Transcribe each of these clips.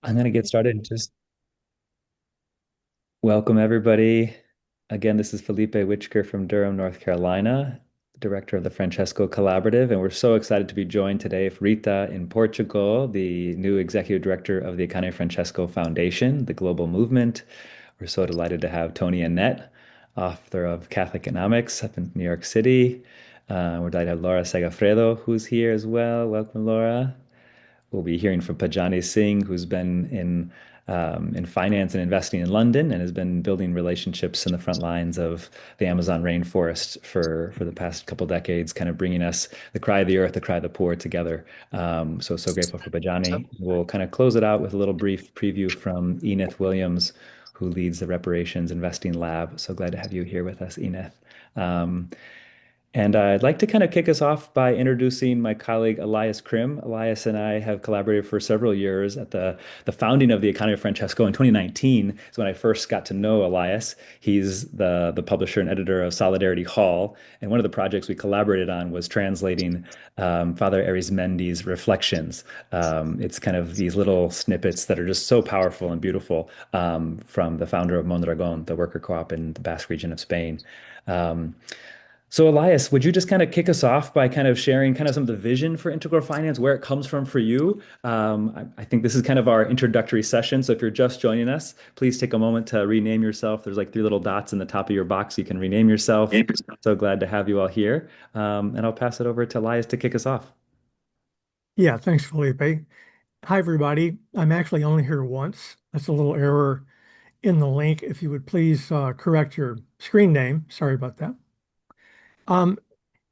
I'm going to get started. Just welcome everybody. Again, this is Felipe Witchger from Durham, North Carolina, director of the Francesco Collaborative, and we're so excited to be joined today with Rita in Portugal, the new executive director of the Economy of Francesco Foundation, the global movement. We're so delighted to have Tony Annett, author of Cathonomics up in New York City. We're delighted to have Laura Segafredo, who's here as well. Welcome, Laura. We'll be hearing from Pajani Singh, who's been in finance and investing in London and has been building relationships in the front lines of the Amazon rainforest for the past couple decades, kind of bringing us the cry of the earth, the cry of the poor together. So grateful for Pajani. We'll kind of close it out with a little brief preview from Enith Williams, who leads the Reparations Investing Lab. So glad to have you here with us, Enith. Um, and I'd like to kind of kick us off by introducing my colleague Elias Krim. Elias and I have collaborated for several years at the founding of the Economy of Francesco in 2019 is when I first got to know Elias. He's the publisher and editor of Solidarity Hall. And one of the projects we collaborated on was translating Father Arizmendi's reflections. It's kind of these little snippets that are just so powerful and beautiful from the founder of Mondragon, the worker co-op in the Basque region of Spain. Um, so, Elias, would you just kind of kick us off by kind of sharing kind of some of the vision for integral finance, where it comes from for you? I think this is kind of our introductory session. So, if you're just joining us, please take a moment to rename yourself. There's like three little dots in the top of your box. You can rename yourself. So glad to have you all here. And I'll pass it over to Elias to kick us off. Yeah, thanks, Felipe. Hi, everybody. I'm actually only here once. That's a little error in the link. If you would please correct your screen name. Sorry about that. Um,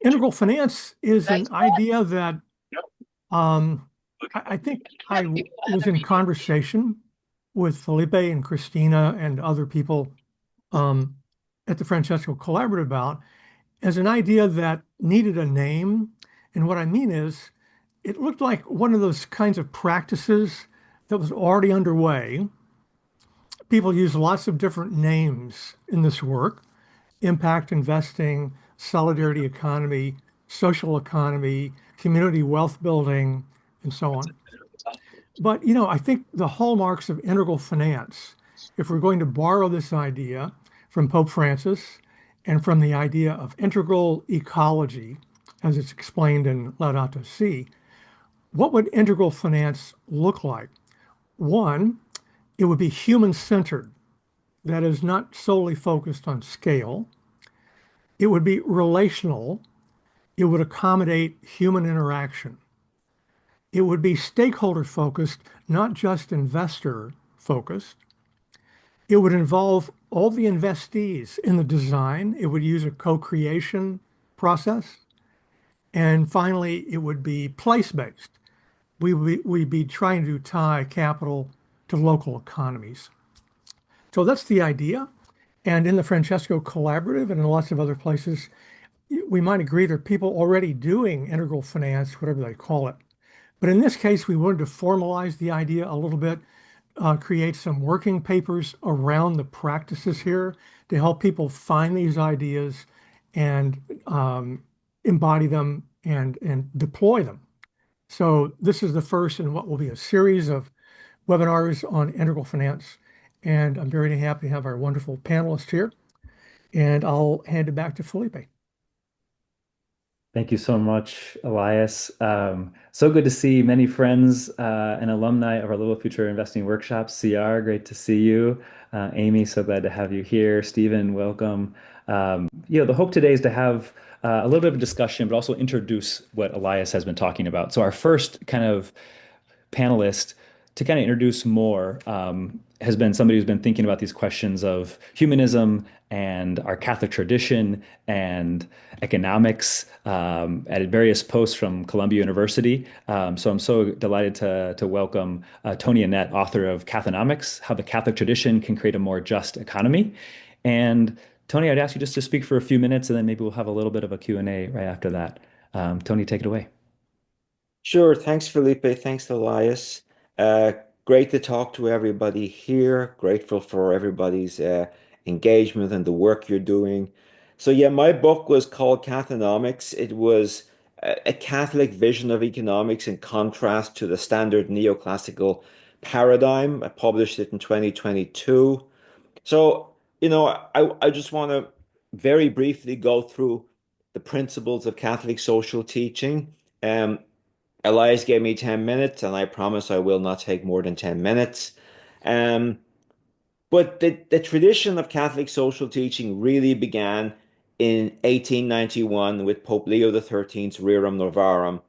Integral finance is an idea that I think was in conversation with Felipe and Christina and other people um, at the Francesco Collaborative about as an idea that needed a name. And what I mean is, it looked like one of those kinds of practices that was already underway. People use lots of different names in this work: impact investing, solidarity economy, social economy, community wealth building, and so on. But, I think the hallmarks of integral finance, if we're going to borrow this idea from Pope Francis and from the idea of integral ecology, as it's explained in Laudato Si, what would integral finance look like? One, it would be human-centered, that is not solely focused on scale. It would be relational. It would accommodate human interaction. It would be stakeholder focused, not just investor focused. It would involve all the investees in the design. It would use a co-creation process. And finally, it would be place-based. We'd be trying to tie capital to local economies. So that's the idea. And in the Francesco Collaborative and in lots of other places, we might agree there are people already doing integral finance, whatever they call it. But in this case, we wanted to formalize the idea a little bit, create some working papers around the practices here to help people find these ideas and embody them and deploy them. So this is the first in what will be a series of webinars on integral finance. And I'm very happy to have our wonderful panelists here. And I'll hand it back to Felipe. Thank you so much, Elias. So good to see many friends and alumni of our Little Future Investing Workshops. CR, great to see you. Amy, so glad to have you here. Stephen, welcome. The hope today is to have a little bit of a discussion, but also introduce what Elias has been talking about. So our first kind of panelist to kind of introduce more has been somebody who's been thinking about these questions of humanism and our Catholic tradition and economics at various posts from Columbia University. So I'm so delighted to welcome Tony Annett, author of Cathonomics, How the Catholic Tradition Can Create a More Just Economy. And Tony, I'd ask you just to speak for a few minutes, and then maybe we'll have a little bit of a Q&A right after that. Tony, take it away. Sure. Thanks, Felipe. Thanks, Elias. Uh, Great to talk to everybody here. Grateful for everybody's engagement and the work you're doing. So, yeah, my book was called Cathonomics. It was a Catholic vision of economics in contrast to the standard neoclassical paradigm. I published it in 2022. So, I just want to very briefly go through the principles of Catholic social teaching. Um, Elias gave me 10 minutes, and I promise I will not take more than 10 minutes. Um, but the tradition of Catholic social teaching really began in 1891 with Pope Leo XIII's Rerum Novarum,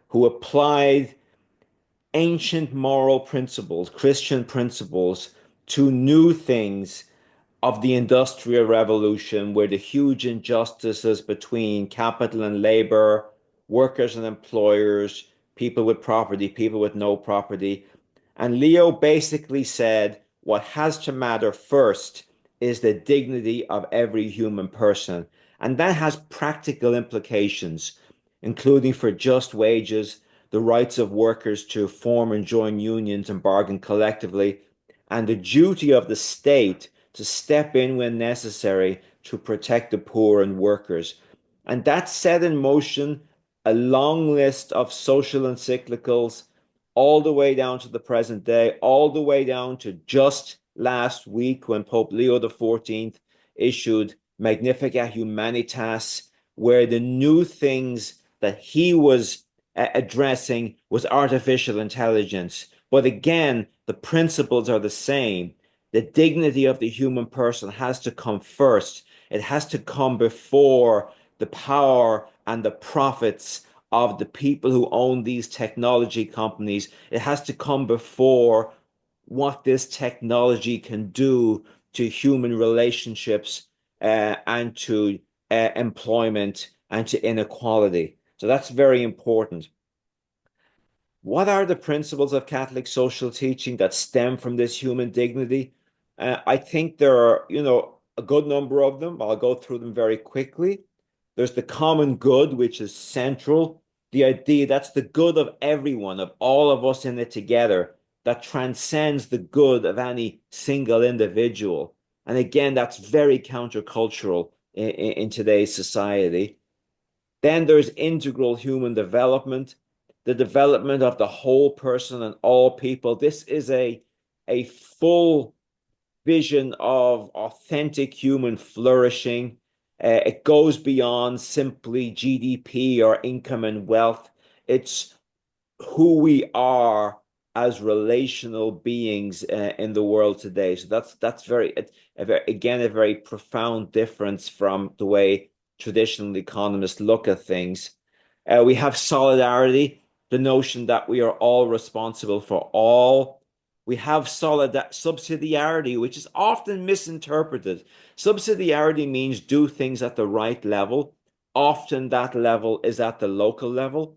who applied ancient moral principles, Christian principles, to new things of the Industrial Revolution, where the huge injustices between capital and labor, workers and employers, people with property, people with no property. And Leo basically said what has to matter first is the dignity of every human person. And that has practical implications, including for just wages, the rights of workers to form and join unions and bargain collectively, and the duty of the state to step in when necessary to protect the poor and workers. And that set in motion a long list of social encyclicals all the way down to the present day, all the way down to just last week when Pope Leo XIV issued Magnificat Humanitas, where the new things that he was addressing was artificial intelligence. But again, the principles are the same. The dignity of the human person has to come first. It has to come before the power and the profits of the people who own these technology companies. It has to come before what this technology can do to human relationships and to employment and to inequality. So that's very important. What are the principles of Catholic social teaching that stem from this human dignity? I think there are, a good number of them. I'll go through them very quickly. There's the common good, which is central. The idea that's the good of everyone, of all of us in it together, that transcends the good of any single individual. And again, that's very countercultural in today's society. Then there's integral human development, the development of the whole person and all people. This is a full vision of authentic human flourishing. It goes beyond simply GDP or income and wealth. It's who we are as relational beings in the world today. So that's again a very profound difference from the way traditional economists look at things. We have solidarity, the notion that we are all responsible for all. We have subsidiarity, which is often misinterpreted. Subsidiarity means do things at the right level. Often that level is at the local level,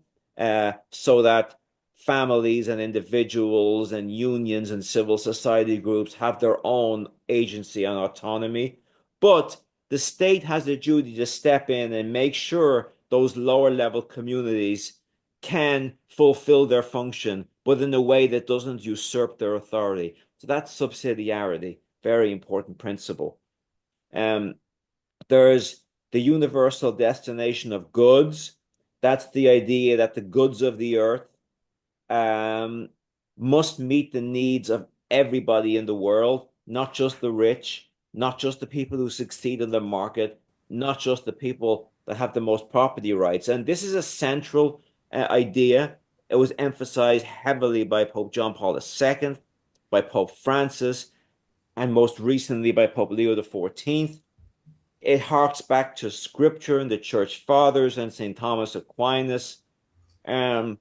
so that families and individuals and unions and civil society groups have their own agency and autonomy. But the state has a duty to step in and make sure those lower level communities can fulfill their function, but in a way that doesn't usurp their authority. So that's subsidiarity, very important principle. Um, there's the universal destination of goods. That's the idea that the goods of the earth um, must meet the needs of everybody in the world, not just the rich, not just the people who succeed in the market, not just the people that have the most property rights. And this is a central idea. It was emphasized heavily by Pope John Paul II, by Pope Francis, and most recently by Pope Leo XIV. It harks back to scripture and the church fathers and St. Thomas Aquinas. Um,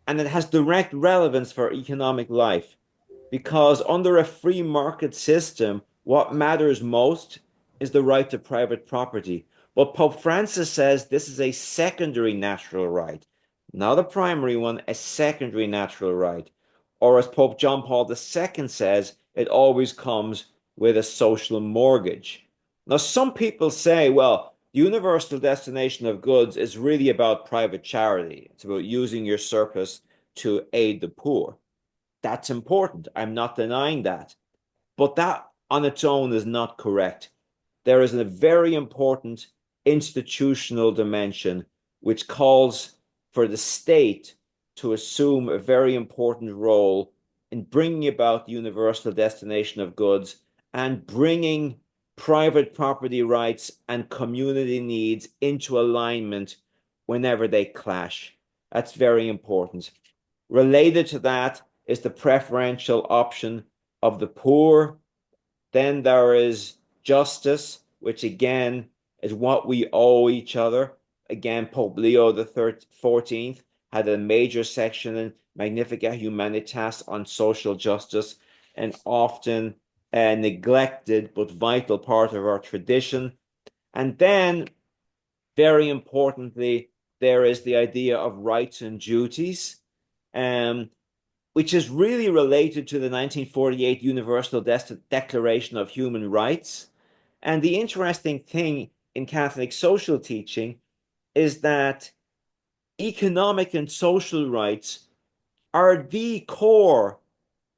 and it has direct relevance for economic life because under a free market system, what matters most is the right to private property. But Pope Francis says this is a secondary natural right, not a primary one, a secondary natural right. Or as Pope John Paul II says, it always comes with a social mortgage. Now, some people say, well, the universal destination of goods is really about private charity. It's about using your surplus to aid the poor. That's important. I'm not denying that. But that on its own is not correct. There is a very important institutional dimension which calls for the state to assume a very important role in bringing about the universal destination of goods and bringing private property rights and community needs into alignment whenever they clash. That's very important. Related to that is the preferential option of the poor. Then there is justice, which again is what we owe each other. Again, Pope Leo the 14th had a major section in Magnificat Humanitas on social justice, and often a neglected but vital part of our tradition. And then, very importantly, there is the idea of rights and duties. Um, which is really related to the 1948 Universal Declaration of Human Rights. And the interesting thing in Catholic social teaching is that economic and social rights are the core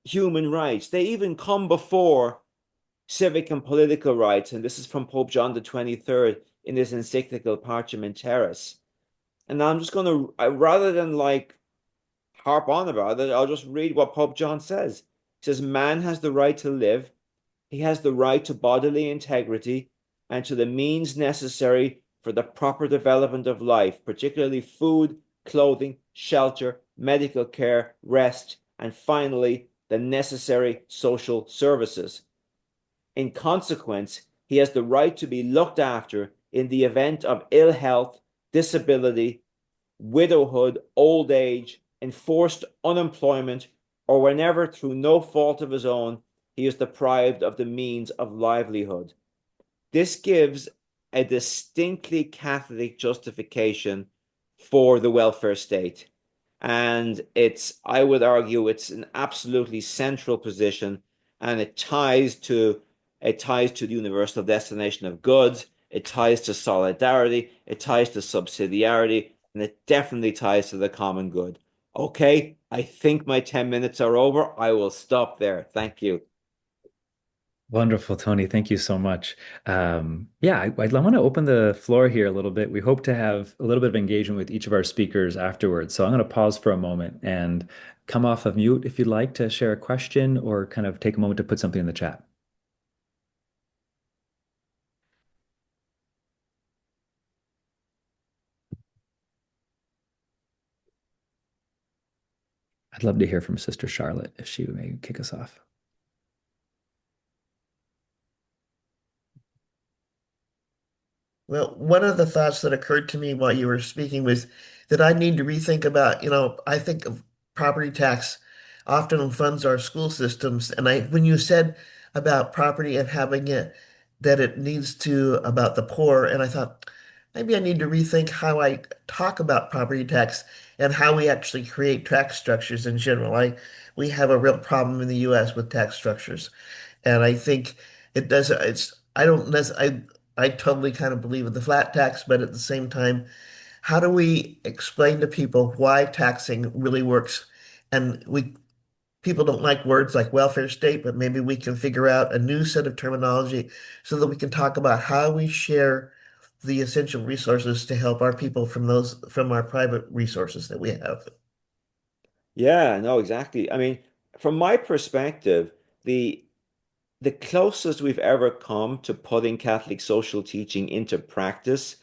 human rights. They even come before civic and political rights. And this is from Pope John the 23rd in his encyclical Parchamenteris. And I'm just going to, rather than like harp on about it, I'll just read what Pope John says. He says, man has the right to live, he has the right to bodily integrity and to the means necessary for the proper development of life, particularly food, clothing, shelter, medical care, rest, and finally, the necessary social services. In consequence, he has the right to be looked after in the event of ill health, disability, widowhood, old age, enforced unemployment, or whenever through no fault of his own he is deprived of the means of livelihood. This gives a distinctly Catholic justification for the welfare state. And I would argue, it's an absolutely central position, and it ties to the universal destination of goods, it ties to solidarity, it ties to subsidiarity, and it definitely ties to the common good. Okay, I think my 10 minutes are over. I will stop there. Thank you. Wonderful, Tony. Thank you so much. Yeah, I want to open the floor here a little bit. We hope to have a little bit of engagement with each of our speakers afterwards. So I'm going to pause for a moment and come off of mute if you'd like to share a question or kind of take a moment to put something in the chat. I'd love to hear from Sister Charlotte if she may kick us off. Well, one of the thoughts that occurred to me while you were speaking was that I need to rethink about, I think of property tax often funds our school systems. And when you said about property and having it, that it needs to about the poor, and I thought maybe I need to rethink how I talk about property tax and how we actually create tax structures in general. We have a real problem in the US with tax structures. And I think it does, I don't necessarily, I totally kind of believe in the flat tax, but at the same time, how do we explain to people why taxing really works? And people don't like words like welfare state, but maybe we can figure out a new set of terminology so that we can talk about how we share the essential resources to help our people from our private resources that we have. Yeah, no, exactly. I mean, from my perspective, the closest we've ever come to putting Catholic social teaching into practice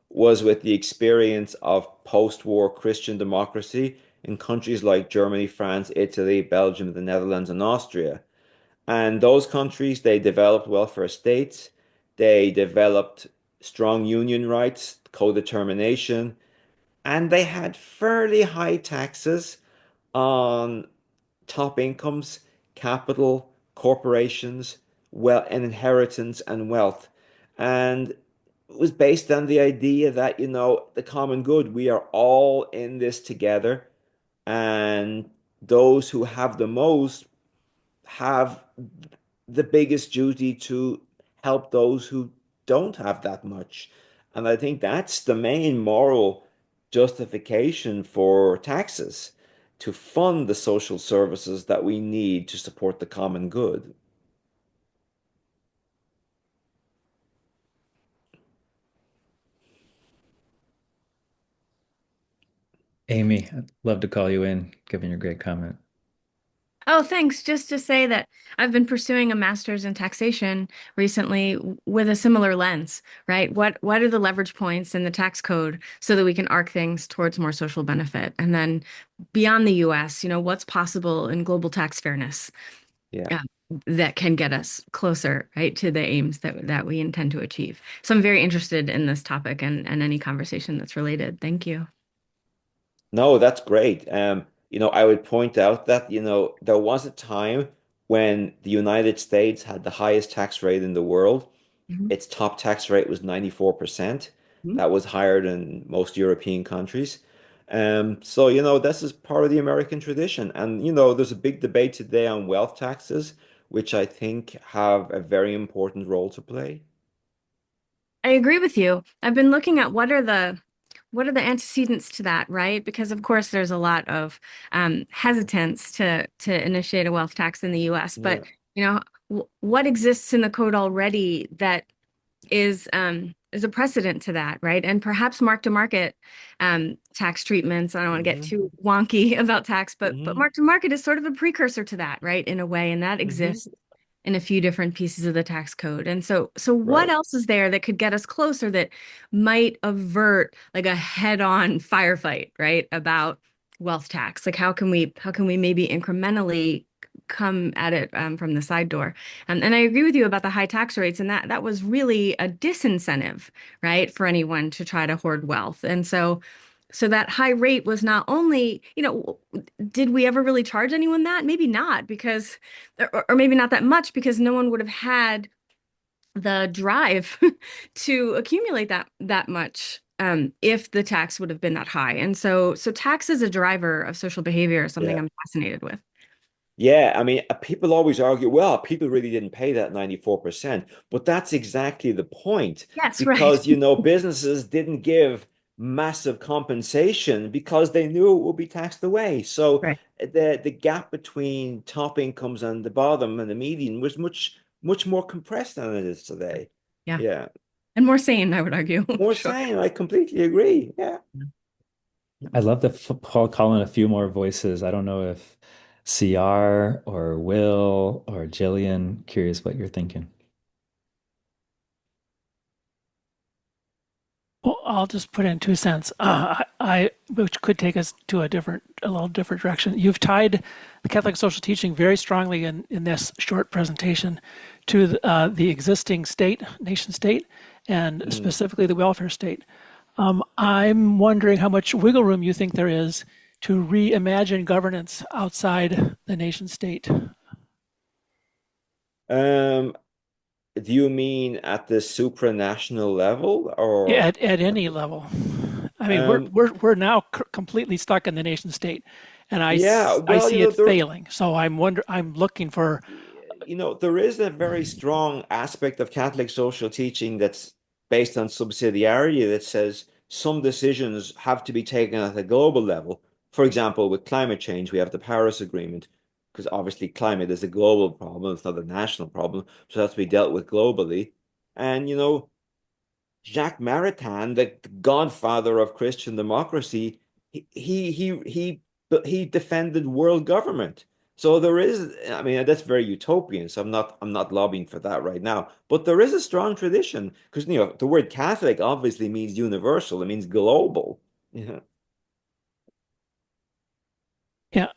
was with the experience of post-war Christian democracy in countries like Germany, France, Italy, Belgium, the Netherlands, and Austria. And those countries, they developed welfare states, they developed strong union rights, co-determination, and they had fairly high taxes on top incomes, capital, corporations, well, and inheritance and wealth. And it was based on the idea that, the common good, we are all in this together, and those who have the most have the biggest duty to help those who don't have that much. And I think that's the main moral justification for taxes, to fund the social services that we need to support the common good. Amy, I'd love to call you in, given your great comment. Oh, thanks. Just to say that I've been pursuing a master's in taxation recently with a similar lens, right? What are the leverage points in the tax code so that we can arc things towards more social benefit? And then beyond the US, what's possible in global tax fairness Yeah. uh, that can get us closer, right, to the aims that we intend to achieve. So I'm very interested in this topic and any conversation that's related. Thank you. No, that's great. I would point out that, there was a time when the United States had the highest tax rate in the world. Mhm. Its top tax rate was 94%. That was higher than most European countries. So, this is part of the American tradition. And, there's a big debate today on wealth taxes, which I think have a very important role to play. I agree with you. I've been looking at what are the antecedents to that, right? Because of course there's a lot of hesitance to initiate a wealth tax in the U.S. But Yeah. what exists in the code already that is a precedent to that, right? And perhaps mark-to-market tax treatments. I don't want to get Hmm. too wonky about tax, but Hmm. mark-to-market is sort of a precursor to that, right? In a way, and that Hmm. exists in a few different pieces of the tax code. And so what Right. else is there that could get us closer that might avert like a head-on firefight, right? About wealth tax. Like how can we maybe incrementally come at it from the side door? And I agree with you about the high tax rates, and that was really a disincentive, right, for anyone to try to hoard wealth. And so that high rate was not only, did we ever really charge anyone that? Maybe not, because, or maybe not that much, because no one would have had the drive to accumulate that much if the tax would have been that high. And so tax is a driver of social behavior, something Yeah. I'm fascinated with. Yeah, I mean, people always argue, well, people really didn't pay that 94%, but that's exactly the point Yes, right. because, businesses didn't give massive compensation because they knew it would be taxed away. So Right. the gap between top incomes and the bottom and the median was much more compressed than it is today. Yeah. Yeah. And more sane, I would argue. More Sure. sane, I completely agree. Yeah. I love the call in a few more voices. I don't know if CR or Will or Jillian, curious what you're thinking. Well, I'll just put in 2 cents. Which could take us to a little different direction. You've tied the Catholic social teaching very strongly in this short presentation to the existing state, nation state, and Mm. specifically the welfare state. I'm wondering how much wiggle room you think there is to reimagine governance outside the nation state. Um, do you mean at the supranational level Yeah, or at any level. I mean, we're um we're we're now completely stuck in the nation state, and yeah, I well, see it failing. So I'm looking for. there is a very strong aspect of Catholic social teaching that's based on subsidiarity that says some decisions have to be taken at a global level. For example, with climate change, we have the Paris Agreement, because obviously climate is a global problem, it's not a national problem, so it has to be dealt with globally. And Jacques Maritain, the godfather of Christian democracy, he defended world government. So there is, I mean, that's very utopian. So I'm not lobbying for that right now. But there is a strong tradition because the word Catholic obviously means universal. It means global. Yeah. Yeah,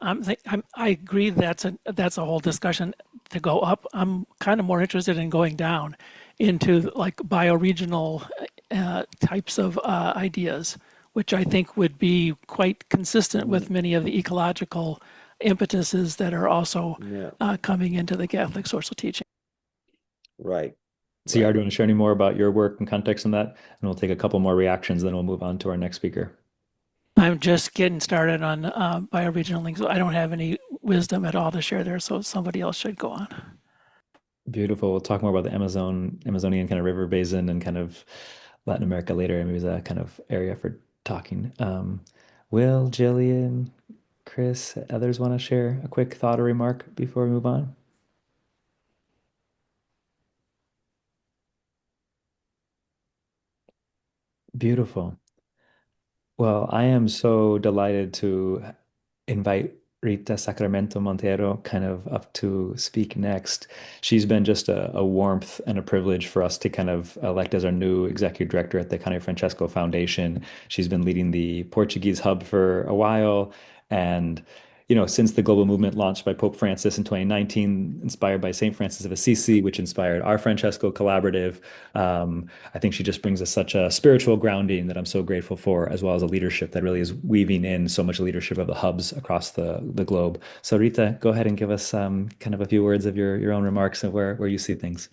I agree that's a whole discussion to go up. I'm kind of more interested in going down into like bioregional types of ideas, which I think would be quite consistent Mm, with many of the ecological impetuses that are also yeah. coming into the Catholic social teaching. Right. CR, Right. do you want to share any more about your work and context on that? And we'll take a couple more reactions, then we'll move on to our next speaker. I'm just getting started on bioregional links. I don't have any wisdom at all to share there, so somebody else should go on. Beautiful. We'll talk more about the Amazonian kind of river basin and kind of Latin America later. Maybe that kind of area for talking. Will, Jillian, Chris, others want to share a quick thought or remark before we move on? Beautiful. Well, I am so delighted to invite Rita Sacramento Monteiro kind of up to speak next. She's been just a warmth and a privilege for us to kind of elect as our new executive director at the Economy of Francesco Foundation. She's been leading the Portuguese hub for a while. And, since the global movement launched by Pope Francis in 2019, inspired by St. Francis of Assisi, which inspired our Francesco Collaborative, I think she just brings us such a spiritual grounding that I'm so grateful for, as well as a leadership that really is weaving in so much leadership of the hubs across the globe. So Rita, go ahead and give us kind of a few words of your own remarks and where you see things.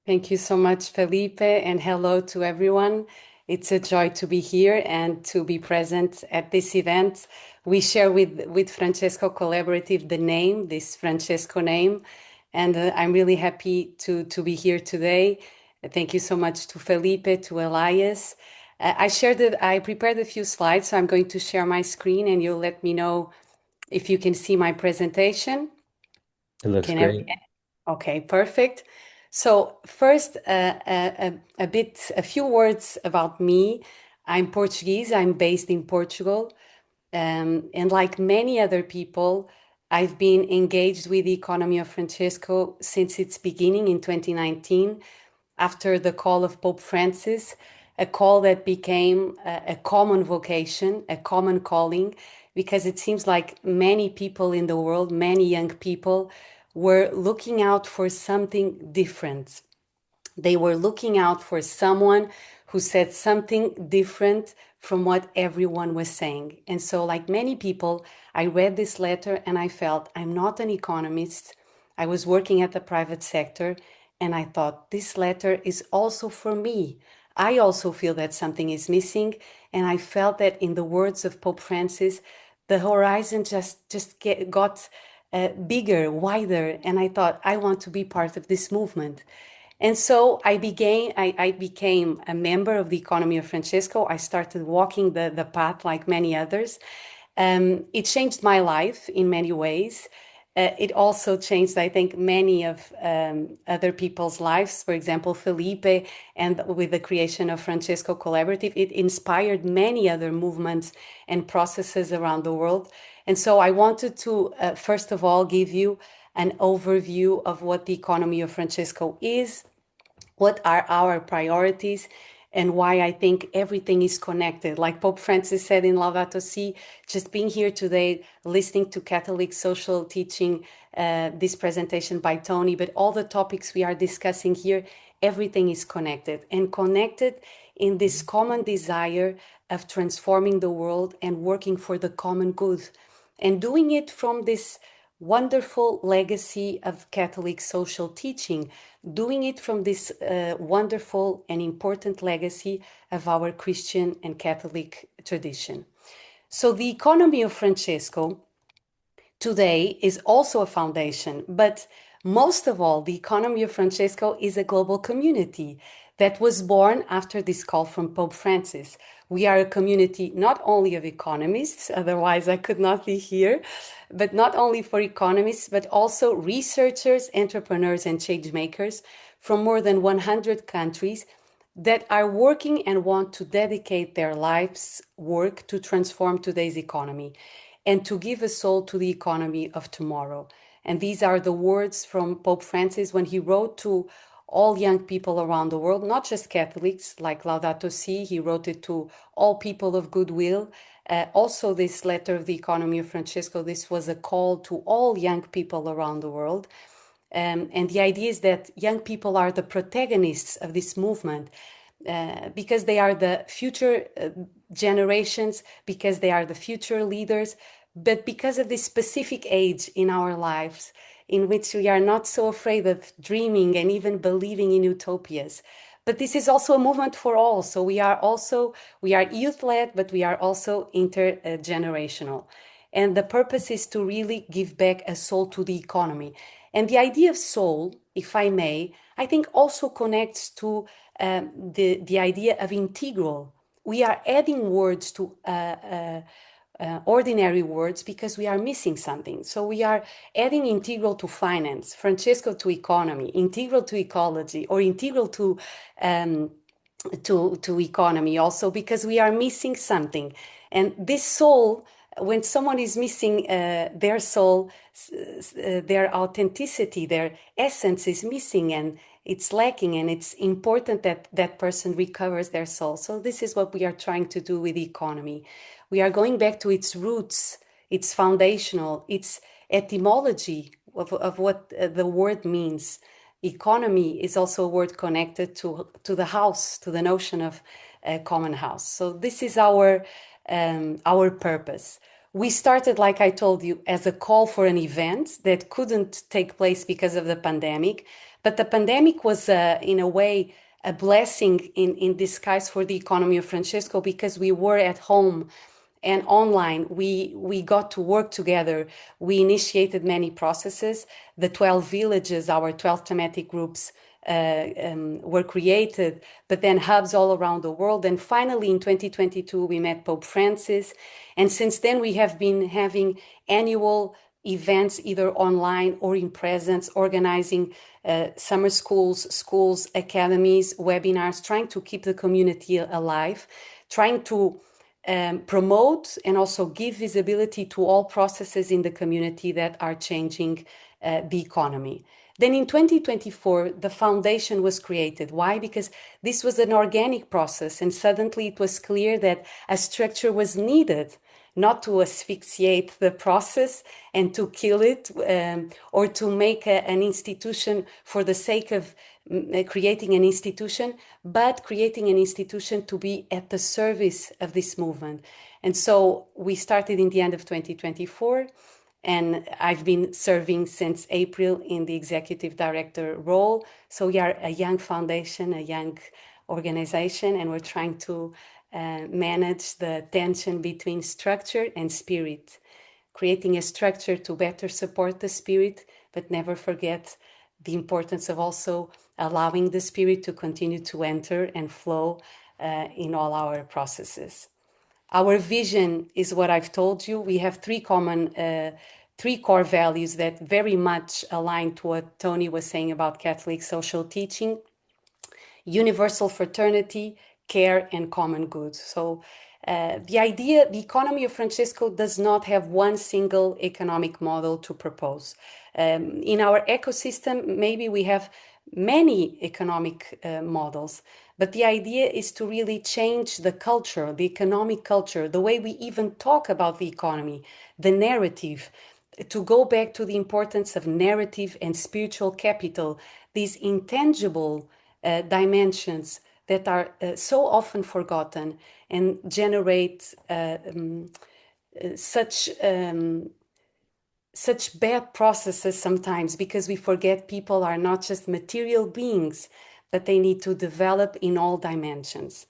Thank you so much, Felipe, and hello to everyone. It's a joy to be here and to be present at this event. We share with Francesco Collaborative the name, this Francesco name, and I'm really happy to be here today. Thank you so much to Felipe, to Elias. I prepared a few slides, so I'm going to share my screen and you'll let me know if you can see my presentation. It looks Can great. Okay, perfect. So first, a few words about me. I'm Portuguese. I'm based in Portugal. And like many other people, I've been engaged with the economy of Francesco since its beginning in 2019, after the call of Pope Francis, a call that became a common vocation, a common calling, because it seems like many people in the world, many young people, were looking out for something different. They were looking out for someone who said something different from what everyone was saying. And so, like many people, I read this letter and I felt I'm not an economist. I was working at the private sector and I thought this letter is also for me. I also feel that something is missing. And I felt that, in the words of Pope Francis, the horizon got bigger, wider. And I thought, I want to be part of this movement. And so I became a member of the Economy of Francesco. I started walking the path like many others. It changed my life in many ways. It also changed, I think, many of other people's lives. For example, Felipe, and with the creation of Francesco Collaborative, it inspired many other movements and processes around the world. And so I wanted to, first of all, give you an overview of what the Economy of Francesco is, what are our priorities, and why I think everything is connected. Like Pope Francis said in Laudato Si, just being here today, listening to Catholic social teaching, this presentation by Tony, but all the topics we are discussing here, everything is connected, and connected in this common desire of transforming the world and working for the common good, and doing it from this wonderful legacy of Catholic social teaching, doing it from this wonderful and important legacy of our Christian and Catholic tradition. So the Economy of Francesco today is also a foundation, but most of all, the Economy of Francesco is a global community that was born after this call from Pope Francis. We are a community not only of economists, otherwise I could not be here, but not only for economists, but also researchers, entrepreneurs, and change makers from more than 100 countries that are working and want to dedicate their lives' work to transform today's economy and to give a soul to the economy of tomorrow. And these are the words from Pope Francis when he wrote to all young people around the world, not just Catholics, like Laudato Si. He wrote it to all people of goodwill. Also, this letter of the Economy of Francesco, this was a call to all young people around the world. And the idea is that young people are the protagonists of this movement, because they are the future generations, because they are the future leaders, but because of this specific age in our lives in which we are not so afraid of dreaming and even believing in utopias. But this is also a movement for all. So we are youth-led, but we are also intergenerational. And the purpose is to really give back a soul to the economy. And the idea of soul, if I may, I think also connects to the idea of integral. We are adding words to ordinary words because we are missing something. So we are adding integral to finance, Francesco to economy, integral to ecology, or integral to economy also, because we are missing something. And this soul when someone is missing their soul, their authenticity, their essence is missing and it's lacking, and it's important that that person recovers their soul. So this is what we are trying to do with the economy. We are going back to its roots, its foundational, its etymology of what the word means. Economy is also a word connected to the house, to the notion of a common house. So this is our purpose. We started, like I told you, as a call for an event that couldn't take place because of the pandemic. But the pandemic was, in a way, a blessing in disguise for the economy of Francesco, because we were at home and online. We got to work together. We initiated many processes. The 12 villages, our 12 thematic groups, were created, but then hubs all around the world. And finally, in 2022, we met Pope Francis. And since then, we have been having annual events, either online or in presence, organizing summer schools, academies, webinars, trying to keep the community alive, trying to promote and also give visibility to all processes in the community that are changing the economy. Then in 2024, the foundation was created. Why? Because this was an organic process, and suddenly it was clear that a structure was needed, not to asphyxiate the process and to kill it, or to make an institution for the sake of creating an institution, but creating an institution to be at the service of this movement. And so we started in the end of 2024. And I've been serving since April in the executive director role. So we are a young foundation, a young organization, and we're trying to manage the tension between structure and spirit, creating a structure to better support the spirit, but never forget the importance of also allowing the spirit to continue to enter and flow in all our processes. Our vision is what I've told you. We have three core values that very much align to what Tony was saying about Catholic social teaching: universal fraternity, care, and common good. So the economy of Francesco does not have one single economic model to propose. In our ecosystem, maybe we have many economic models, but the idea is to really change the culture, the economic culture, the way we even talk about the economy, the narrative, to go back to the importance of narrative and spiritual capital, these intangible dimensions that are so often forgotten and generate such bad processes sometimes, because we forget people are not just material beings, but they need to develop in all dimensions.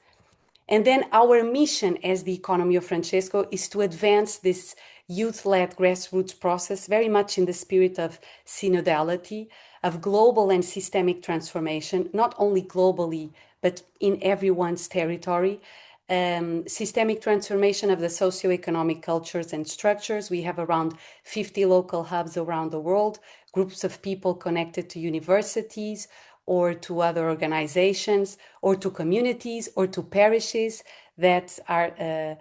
And then our mission as the Economy of Francesco is to advance this youth-led grassroots process very much in the spirit of synodality, of global and systemic transformation, not only globally, but in everyone's territory. Systemic transformation of the socioeconomic cultures and structures. We have around 50 local hubs around the world, groups of people connected to universities or to other organizations or to communities or to parishes that are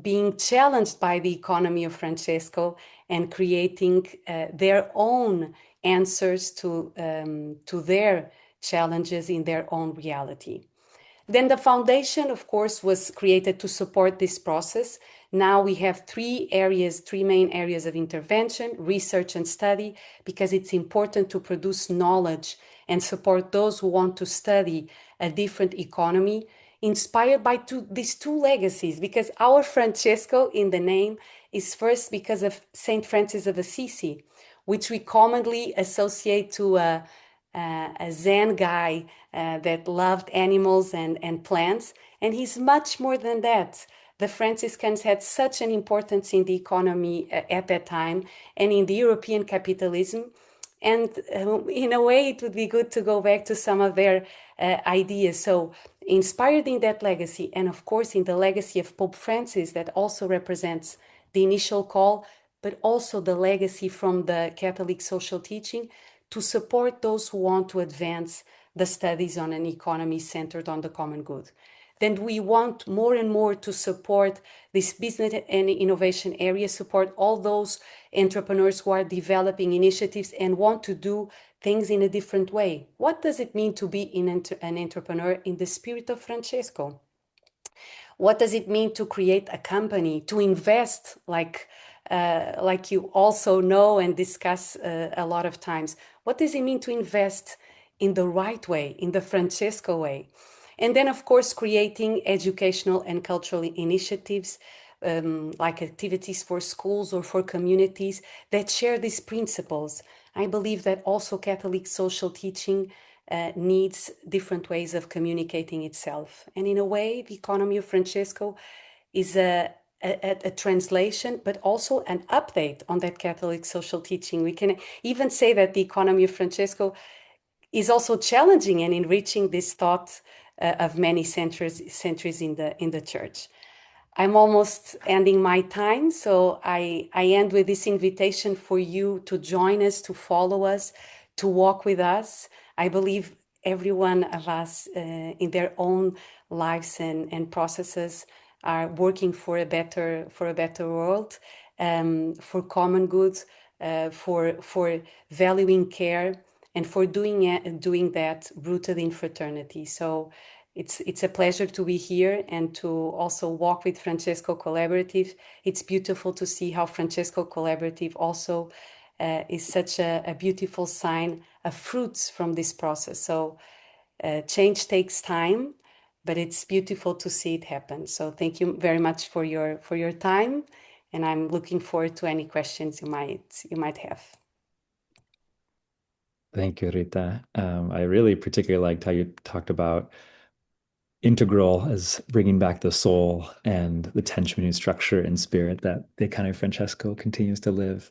being challenged by the economy of Francesco and creating their own answers to their challenges in their own reality. Then the foundation, of course, was created to support this process. Now we have three main areas of intervention: research and study, because it's important to produce knowledge and support those who want to study a different economy, inspired by these two legacies, because our Francesco in the name is first because of Saint Francis of Assisi, which we commonly associate to a Zen guy that loved animals and plants. And he's much more than that. The Franciscans had such an importance in the economy at that time and in the European capitalism. And in a way, it would be good to go back to some of their ideas. So inspired in that legacy, and of course in the legacy of Pope Francis, that also represents the initial call, but also the legacy from the Catholic social teaching to support those who want to advance the studies on an economy centered on the common good. then we want more and more to support this business and innovation area, support all those entrepreneurs who are developing initiatives and want to do things in a different way. What does it mean to be an entrepreneur in the spirit of Francesco? What does it mean to create a company, to invest like you also know and discuss a lot of times? What does it mean to invest in the right way, in the Francesco way? And then, of course, creating educational and cultural initiatives like activities for schools or for communities that share these principles. I believe that also Catholic social teaching needs different ways of communicating itself. And in a way, the economy of Francesco is a translation, but also an update on that Catholic social teaching. We can even say that the economy of Francesco is also challenging and enriching this thought of many centuries in the church. I'm almost ending my time, so I end with this invitation for you to join us, to follow us, to walk with us. I believe every one of us in their own lives and processes are working for a better world, for common good, for valuing care, and for doing that rooted in fraternity. So it's a pleasure to be here and to also walk with Francesco Collaborative. It's beautiful to see how Francesco Collaborative also is such a beautiful sign of fruits from this process. So change takes time, but it's beautiful to see it happen. So thank you very much for your time, and I'm looking forward to any questions you might have. Thank you, Rita. I really particularly liked how you talked about integral as bringing back the soul and the tension between structure and spirit that the Economy of Francesco continues to live.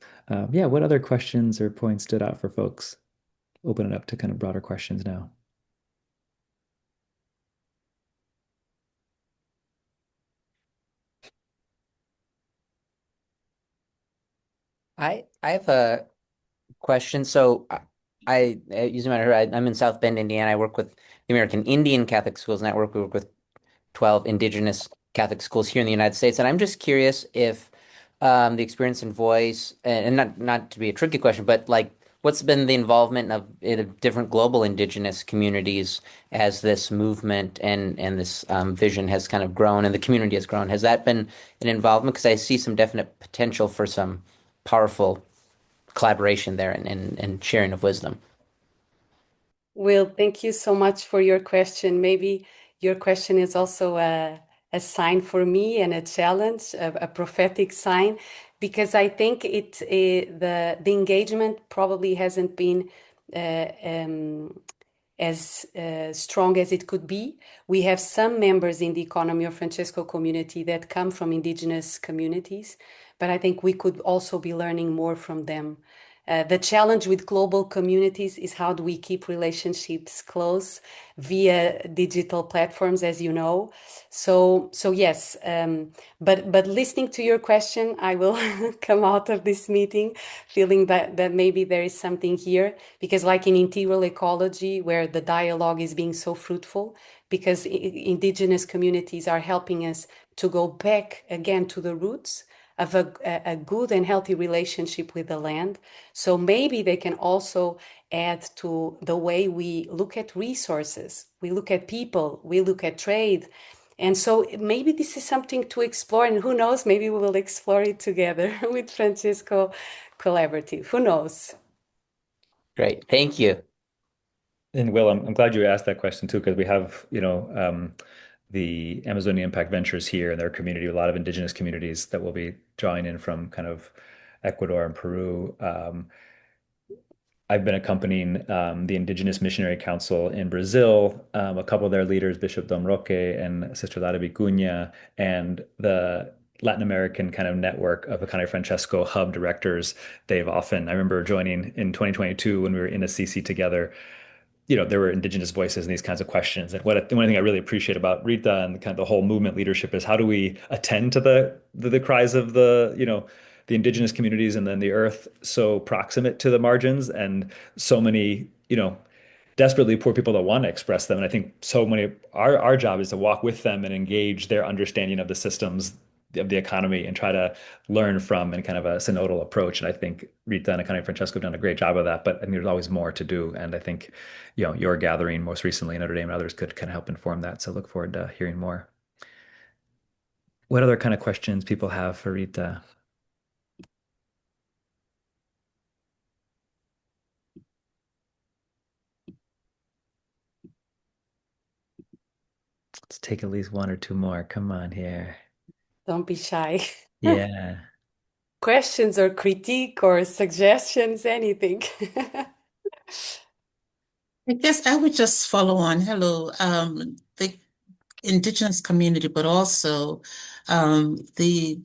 Yeah, what other questions or points stood out for folks? Open it up to kind of broader questions now. I have a question. So using my I'm in South Bend, Indiana. I work with the American Indian Catholic Schools Network. We work with 12 indigenous Catholic schools here in the United States. And I'm just curious if the experience and voice, and not to be a tricky question, but like what's been the involvement of different global indigenous communities as this movement and this vision has kind of grown and the community has grown? Has that been an involvement? Because I see some definite potential for some powerful collaboration there and sharing of wisdom. Will, thank you so much for your question. Maybe your question is also a sign for me and a challenge, a prophetic sign, because I think the engagement probably hasn't been as strong as it could be. We have some members in the Economy of Francesco community that come from indigenous communities, but I think we could also be learning more from them. The challenge with global communities is how do we keep relationships close via digital platforms, as you know. So yes, but listening to your question, I will come out of this meeting feeling that maybe there is something here, because like in integral ecology, where the dialogue is being so fruitful, because indigenous communities are helping us to go back again to the roots of a good and healthy relationship with the land. So maybe they can also add to the way we look at resources, we look at people, we look at trade. And so maybe this is something to explore, and who knows, maybe we will explore it together with Francesco Collaborative. Who knows? Great. Thank you. And Will, I'm glad you asked that question too, because we have, the Amazonian Impact Ventures here in their community, a lot of indigenous communities that will be drawing in from kind of Ecuador and Peru. I've been accompanying the Indigenous Missionary Council in Brazil, a couple of their leaders, Bishop Dom Roque and Sister Lara Vicuña, and the Latin American kind of network of a kind of Francesco hub directors. I remember joining in 2022 when we were in Assisi together. There were indigenous voices in these kinds of questions. And one thing I really appreciate about Rita and kind of the whole movement leadership is how do we attend to the cries of the indigenous communities and then the earth so proximate to the margins and so many, desperately poor people that want to express them. And I think so many, our job is to walk with them and engage their understanding of the systems of the economy and try to learn from in kind of a synodal approach. And I think Rita and Economy Francesco have done a great job of that, but I think there's always more to do. And I think, your gathering most recently in Notre Dame and others could kind of help inform that. So look forward to hearing more. What other kind of questions people have for Rita? Let's take at least one or two more. Come on here. Don't be shy. Yeah. Questions or critique or suggestions, anything. I guess I would just follow on. Hello, the indigenous community, but also the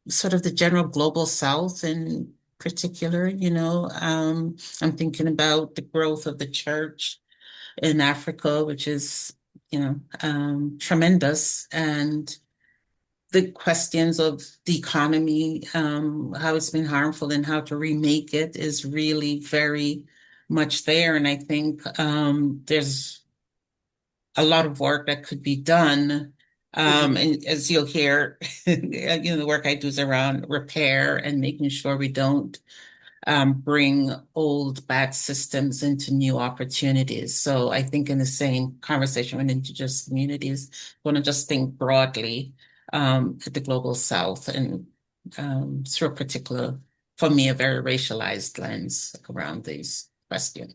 sort of the general global South in particular, I'm thinking about the growth of the church in Africa, which is, tremendous, and the questions of the economy, how it's been harmful and how to remake it is really very much there. And I think there's a lot of work that could be done. And as you'll hear, the work I do is around repair and making sure we don't bring old bad systems into new opportunities. So I think in the same conversation with indigenous communities, I want to just think broadly at the global South and through a particular, for me, a very racialized lens around these questions.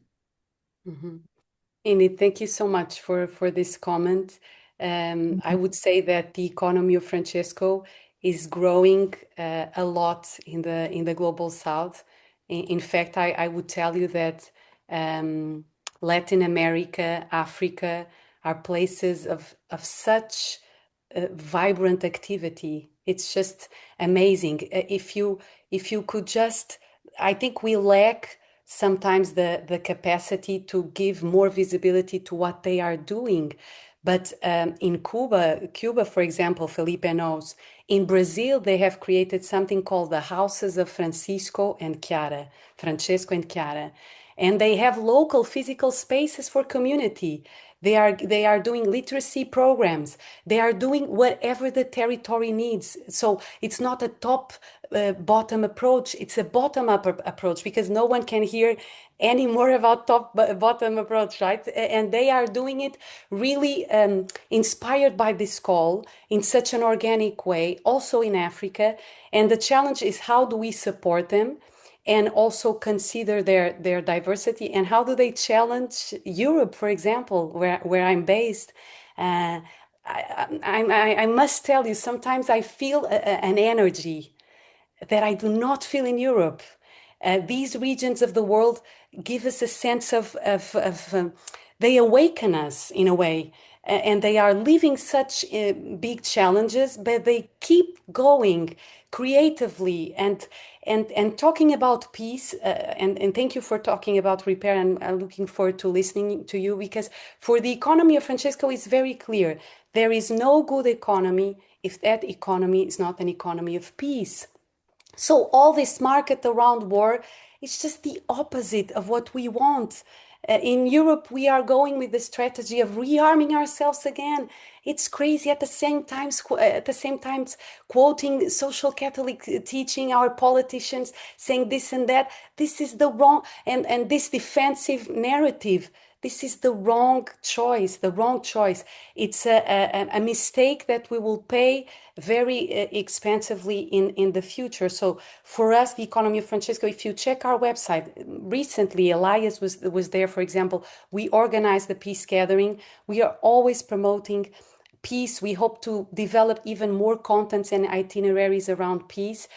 Annett, thank you so much for this comment. I would say that the economy of Francesco is growing a lot in the global South. In fact, I would tell you that Latin America, Africa are places of such vibrant activity. It's just amazing. If you could just, I think we lack sometimes the capacity to give more visibility to what they are doing. But in Cuba, for example, Felipe knows, in Brazil, they have created something called the Houses of Francesco and Chiara. And they have local physical spaces for community. They are doing literacy programs. They are doing whatever the territory needs. So it's not a top bottom approach. It's a bottom up approach, because no one can hear any more about top bottom approach, right? And they are doing it really inspired by this call in such an organic way, also in Africa. And the challenge is, how do we support them and also consider their diversity, and how do they challenge Europe, for example, where I'm based? I must tell you, sometimes I feel an energy that I do not feel in Europe. These regions of the world give us a sense of they awaken us in a way, and they are living such big challenges, but they keep going creatively and talking about peace. And thank you for talking about repair. And I'm looking forward to listening to you, because for the economy of Francesco, it's very clear. There is no good economy if that economy is not an economy of peace. So all this market around war is just the opposite of what we want. In Europe, we are going with the strategy of rearming ourselves again. It's crazy. At the same time, quoting social Catholic teaching, our politicians saying this and that. This is the wrong, and this defensive narrative. This is the wrong choice, It's a mistake that we will pay very expensively in the future. So for us, the economy of Francesco, if you check our website, recently Elias was there, for example. We organized the peace gathering. We are always promoting peace. We hope to develop even more contents and itineraries around peace,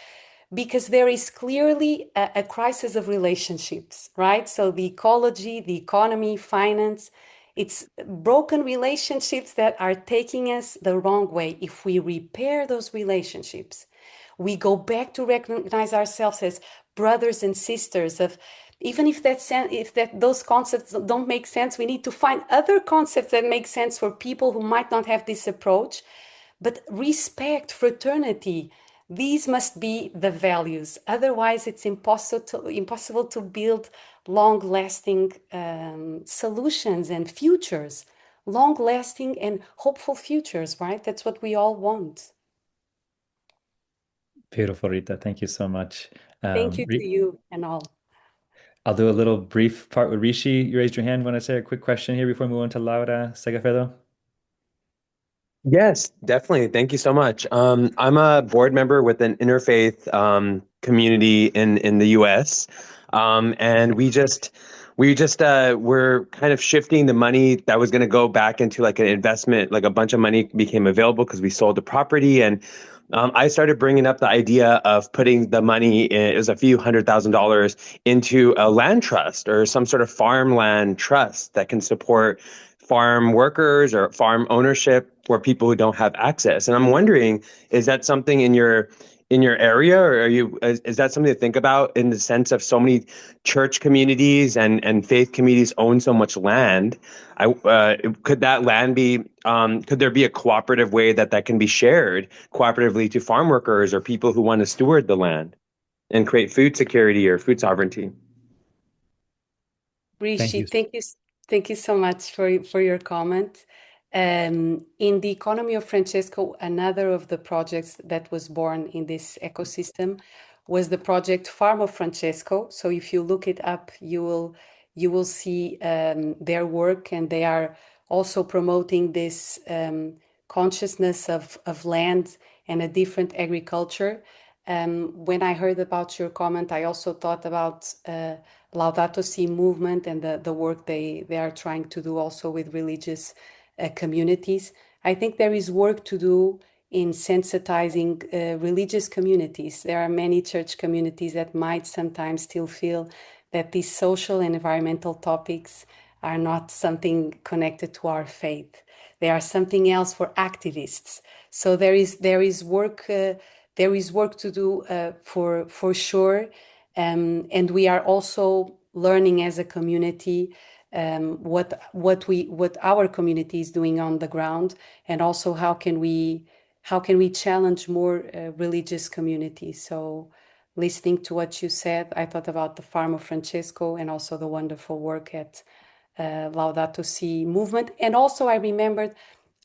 because there is clearly a crisis of relationships, right? So the ecology, the economy, finance, it's broken relationships that are taking us the wrong way. If we repair those relationships, we go back to recognize ourselves as brothers and sisters of, even if those concepts don't make sense, we need to find other concepts that make sense for people who might not have this approach. But respect, fraternity, These must be the values. Otherwise, it's impossible to build long-lasting solutions and futures, long-lasting and hopeful futures, right? That's what we all want. Beautiful, Rita. Thank you so much. Thank you to you and all. I'll do a little brief part with Rishi. You raised your hand. Want to say a quick question here before we move on to Laura Segafredo? Yes, definitely. Thank you so much. I'm a board member with an interfaith community in the U.S. And we're kind of shifting the money that was going to go back into like an investment. Like a bunch of money became available because we sold the property, and I started bringing up the idea of putting the money, it was a few $100,000, into a land trust or some sort of farmland trust that can support farm workers or farm ownership for people who don't have access. And I'm wondering, is that something in your area, or is that something to think about in the sense of so many church communities and faith communities own so much land? Could that land be, could there be a cooperative way that can be shared cooperatively to farm workers or people who want to steward the land and create food security or food sovereignty? Thank Rishi, you. thank you so much for your comment. In the Economy of Francesco, another of the projects that was born in this ecosystem was the project Farm of Francesco. So if you look it up, you will see their work, and they are also promoting this consciousness of land and a different agriculture. When I heard about your comment, I also thought about Laudato Si movement and the work they are trying to do also with religious communities. I think there is work to do in sensitizing religious communities. There are many church communities that might sometimes still feel that these social and environmental topics are not something connected to our faith. They are something else for activists. So there is work to do for sure, and we are also learning as a community what our community is doing on the ground, and also how can we challenge more religious communities. So listening to what you said, I thought about the Farm of Francesco and also the wonderful work at Laudato Si movement. And also I remembered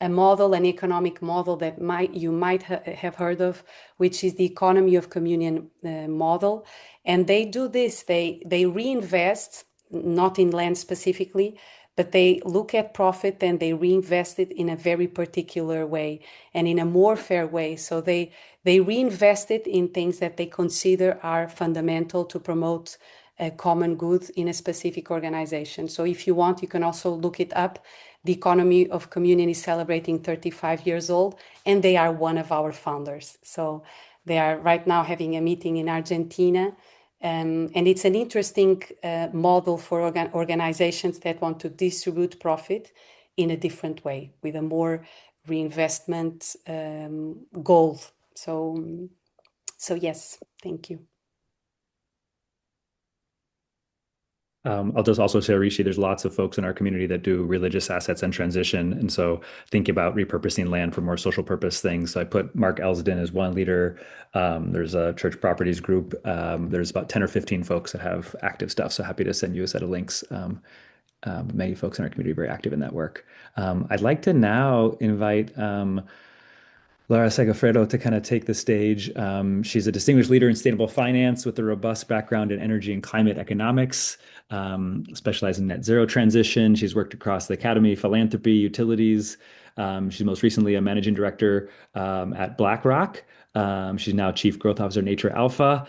a model, an economic model that you might have heard of, which is the Economy of Communion model. And they do this, they reinvest, not in land specifically, but they look at profit and they reinvest it in a very particular way and in a more fair way. So they reinvest it in things that they consider are fundamental to promote a common good in a specific organization. So if you want, you can also look it up. The Economy of Communion is celebrating 35 years old, and they are one of our founders. So they are right now having a meeting in Argentina. And it's an interesting model for organizations that want to distribute profit in a different way with a more reinvestment goal. So yes, thank you. I'll just also say, Rishi, there's lots of folks in our community that do religious assets and transition. And so think about repurposing land for more social purpose things. So I put Mark Elsden as one leader. There's a church properties group. There's about 10 or 15 folks that have active stuff. So happy to send you a set of links. Many folks in our community are very active in that work. I'd like to now invite Laura Segafredo to kind of take the stage. She's a distinguished leader in sustainable finance with a robust background in energy and climate economics, specializing in net zero transition. She's worked across the academy, philanthropy, utilities. She's most recently a managing director at BlackRock. She's now chief growth officer at Nature Alpha.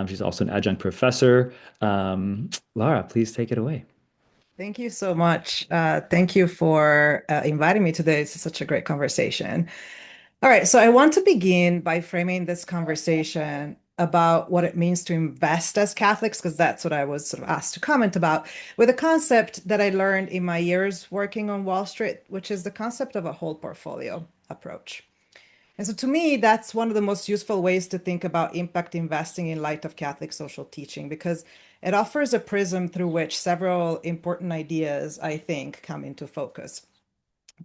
She's also an adjunct professor. Laura, please take it away. Thank you so much. Thank you for inviting me today. It's such a great conversation. All right, so I want to begin by framing this conversation about what it means to invest as Catholics, because that's what I was sort of asked to comment about, with a concept that I learned in my years working on Wall Street, which is the concept of a whole portfolio approach. And so to me, that's one of the most useful ways to think about impact investing in light of Catholic social teaching, because it offers a prism through which several important ideas, I think, come into focus.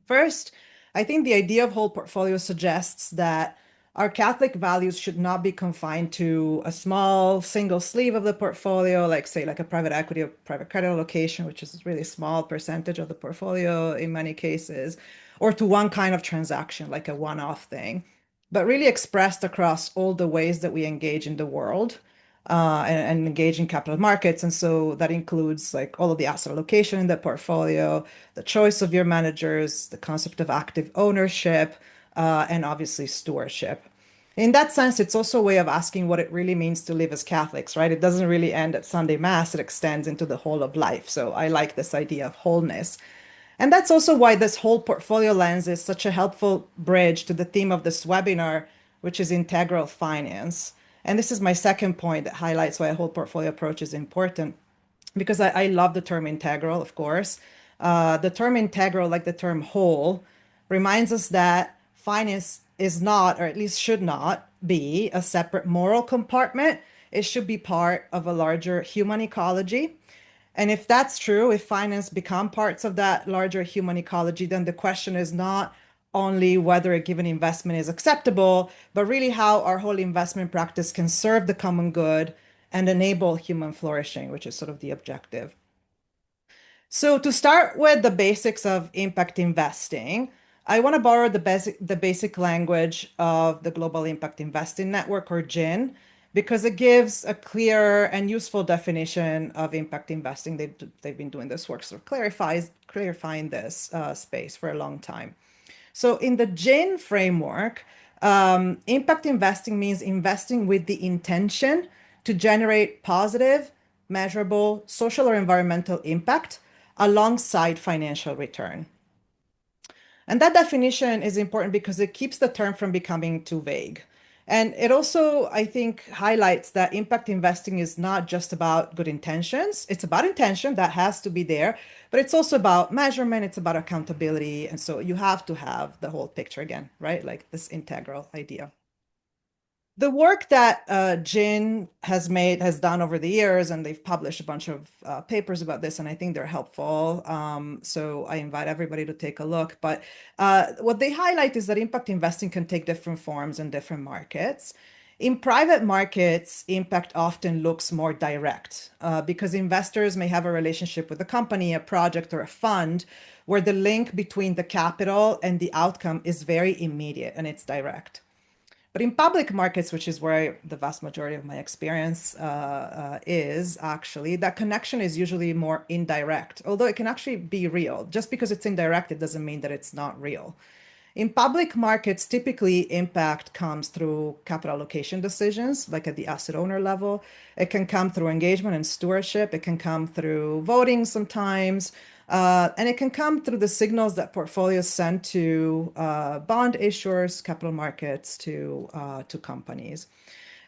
First, I think the idea of whole portfolio suggests that our Catholic values should not be confined to a small single sleeve of the portfolio, like say like a private equity or private credit allocation, which is a really small percentage of the portfolio in many cases, or to one kind of transaction, like a one-off thing, but really expressed across all the ways that we engage in the world and engage in capital markets. And so that includes like all of the asset allocation in the portfolio, the choice of your managers, the concept of active ownership, and obviously stewardship. In that sense, it's also a way of asking what it really means to live as Catholics, right? It doesn't really end at Sunday Mass, it extends into the whole of life. So I like this idea of wholeness. And that's also why this whole portfolio lens is such a helpful bridge to the theme of this webinar, which is integral finance. And this is my second point that highlights why a whole portfolio approach is important, because I love the term integral, of course. The term integral, like the term whole, reminds us that finance is not, or at least should not be, a separate moral compartment. It should be part of a larger human ecology. And if that's true, if finance become parts of that larger human ecology, then the question is not only whether a given investment is acceptable, but really how our whole investment practice can serve the common good and enable human flourishing, which is sort of the objective. So to start with the basics of impact investing, I want to borrow the basic language of the Global Impact Investing Network, or GIN, because it gives a clear and useful definition of impact investing. They've been doing this work, sort of clarifying this space for a long time. So in the GIN framework, impact investing means investing with the intention to generate positive, measurable social or environmental impact alongside financial return. And that definition is important because it keeps the term from becoming too vague. And it also, I think, highlights that impact investing is not just about good intentions. It's about intention that has to be there, but it's also about measurement, it's about accountability. And so you have to have the whole picture again, right? Like this integral idea. The work that GIN has done over the years, and they've published a bunch of papers about this, and I think they're helpful. So I invite everybody to take a look. But what they highlight is that impact investing can take different forms in different markets. In private markets, impact often looks more direct because investors may have a relationship with a company, a project, or a fund where the link between the capital and the outcome is very immediate and it's direct. But in public markets, which is where the vast majority of my experience is actually, that connection is usually more indirect, although it can actually be real. Just because it's indirect, it doesn't mean that it's not real. In public markets, typically impact comes through capital allocation decisions, like at the asset owner level. It can come through engagement and stewardship. It can come through voting sometimes. And it can come through the signals that portfolios send to bond issuers, capital markets, to companies.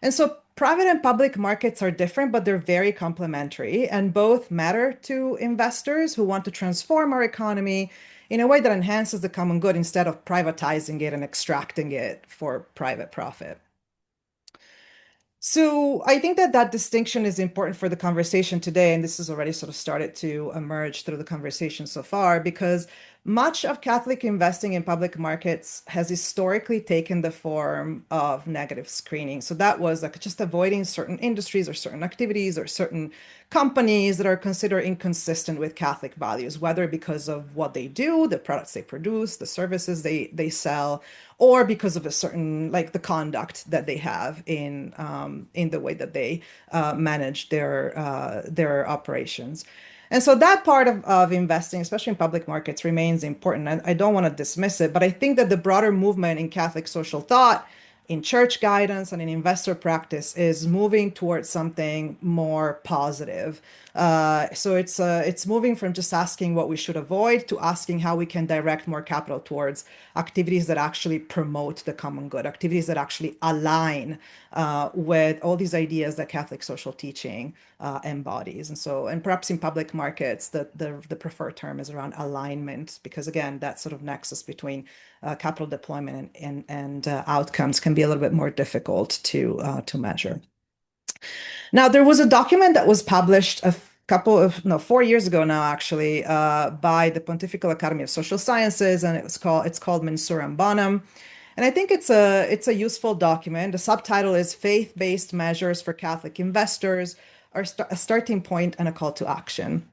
And so private and public markets are different, but they're very complementary, and both matter to investors who want to transform our economy in a way that enhances the common good instead of privatizing it and extracting it for private profit. So I think that distinction is important for the conversation today, and this has already sort of started to emerge through the conversation so far, because much of Catholic investing in public markets has historically taken the form of negative screening. So that was like just avoiding certain industries or certain activities or certain companies that are considered inconsistent with Catholic values, whether because of what they do, the products they produce, the services they sell, or because of a certain, like the conduct that they have in the way that they manage their operations. And so that part of investing, especially in public markets, remains important. And I don't want to dismiss it, but I think that the broader movement in Catholic social thought, in church guidance, and in investor practice is moving towards something more positive. So it's moving from just asking what we should avoid to asking how we can direct more capital towards activities that actually promote the common good, activities that actually align with all these ideas that Catholic social teaching embodies. And perhaps in public markets, the preferred term is around alignment, because again, that sort of nexus between capital deployment and outcomes can be a little bit more difficult to measure. Now, there was a document that was published 4 years ago now, actually, by the Pontifical Academy of Social Sciences, and it's called Mensurem Bonum. And I think it's a useful document. The subtitle is Faith-Based Measures for Catholic Investors, a starting point and a call to action.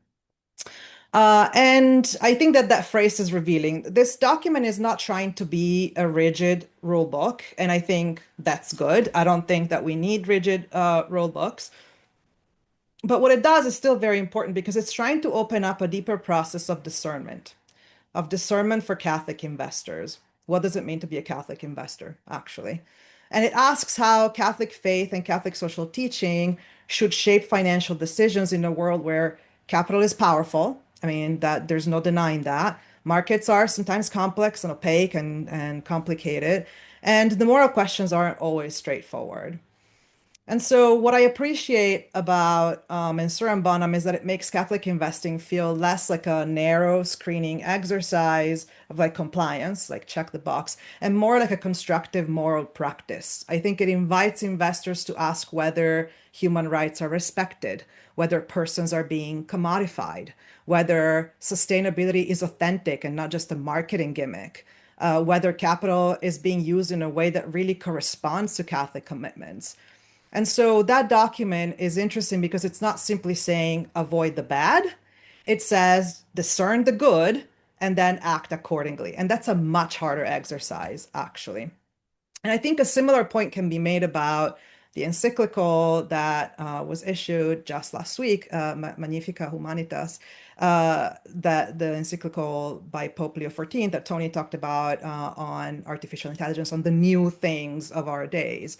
And I think that phrase is revealing. This document is not trying to be a rigid rule book, and I think that's good. I don't think that we need rigid rule books. But what it does is still very important because it's trying to open up a deeper process of discernment for Catholic investors. What does it mean to be a Catholic investor, actually? And it asks how Catholic faith and Catholic social teaching should shape financial decisions in a world where capital is powerful. I mean, that there's no denying that. Markets are sometimes complex and opaque and complicated, and the moral questions aren't always straightforward. And so, what I appreciate about Insurum Bonum is that it makes Catholic investing feel less like a narrow screening exercise of like compliance, like check the box, and more like a constructive moral practice. I think it invites investors to ask whether human rights are respected, whether persons are being commodified, whether sustainability is authentic and not just a marketing gimmick. Whether capital is being used in a way that really corresponds to Catholic commitments. And so that document is interesting because it's not simply saying avoid the bad. It says discern the good and then act accordingly. And that's a much harder exercise, actually. And I think a similar point can be made about the encyclical that was issued just last week, Magnifica Humanitas, that the encyclical by Pope Leo XIV that Tony talked about on artificial intelligence, on the new things of our days.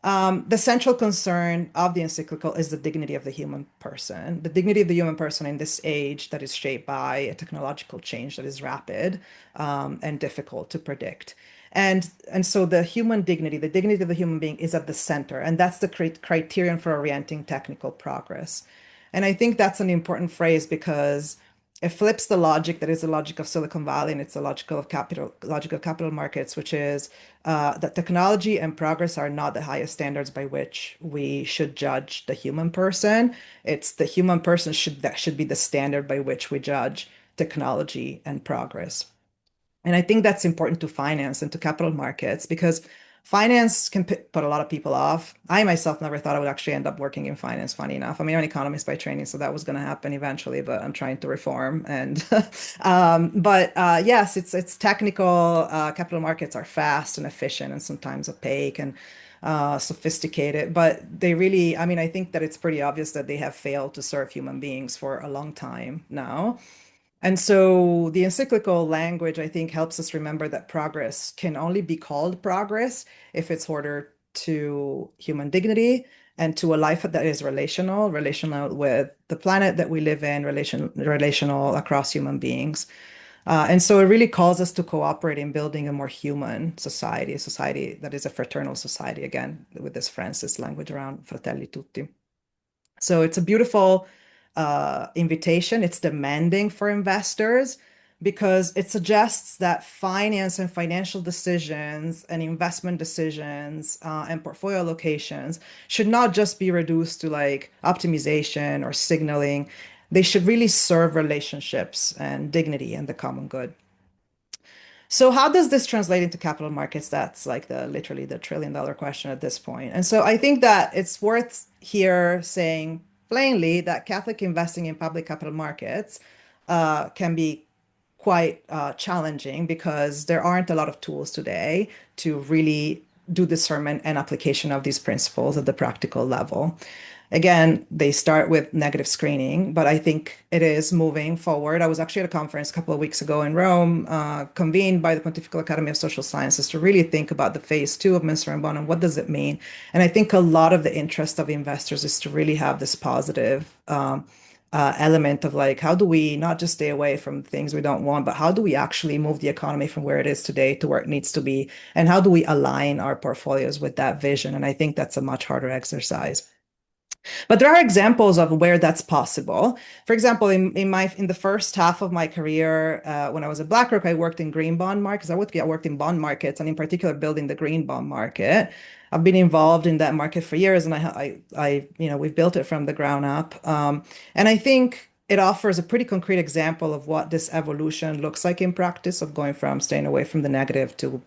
The central concern of the encyclical is the dignity of the human person, the dignity of the human person in this age that is shaped by a technological change that is rapid and difficult to predict. And so the human dignity, the dignity of the human being is at the center, and that's the criterion for orienting technical progress. And I think that's an important phrase because it flips the logic that is the logic of Silicon Valley, and it's the logic of capital markets, which is that technology and progress are not the highest standards by which we should judge the human person. It's the human person that should be the standard by which we judge technology and progress. And I think that's important to finance and to capital markets because finance can put a lot of people off. I myself never thought I would actually end up working in finance, funny enough. I mean, I'm an economist by training, so that was going to happen eventually, but I'm trying to reform. And yes, it's technical. Capital markets are fast and efficient and sometimes opaque and sophisticated, but they really, I mean, I think that it's pretty obvious that they have failed to serve human beings for a long time now. And so the encyclical language, I think, helps us remember that progress can only be called progress if it's ordered to human dignity and to a life that is relational with the planet that we live in, relational across human beings. And so it really calls us to cooperate in building a more human society, a society that is a fraternal society, again, with this Francis language around fratelli tutti. So it's a beautiful invitation. It's demanding for investors because it suggests that finance and financial decisions and investment decisions and portfolio allocations should not just be reduced to like optimization or signaling. They should really serve relationships and dignity and the common good. So how does this translate into capital markets? That's like literally the trillion-dollar question at this point. And so I think that it's worth here saying plainly that Catholic investing in public capital markets can be quite challenging because there aren't a lot of tools today to really do discernment and application of these principles at the practical level. Again, they start with negative screening, but I think it is moving forward. I was actually at a conference a couple of weeks ago in Rome, convened by the Pontifical Academy of Social Sciences to really think about the phase 2 of Insurum Bonum. What does it mean? And I think a lot of the interest of investors is to really have this positive element of like, how do we not just stay away from things we don't want, but how do we actually move the economy from where it is today to where it needs to be? And how do we align our portfolios with that vision? And I think that's a much harder exercise. But there are examples of where that's possible. For example, in the first half of my career, when I was at BlackRock, I worked in green bond markets. I worked in bond markets, and in particular, building the green bond market. I've been involved in that market for years, and we've built it from the ground up. And I think it offers a pretty concrete example of what this evolution looks like in practice of going from staying away from the negative to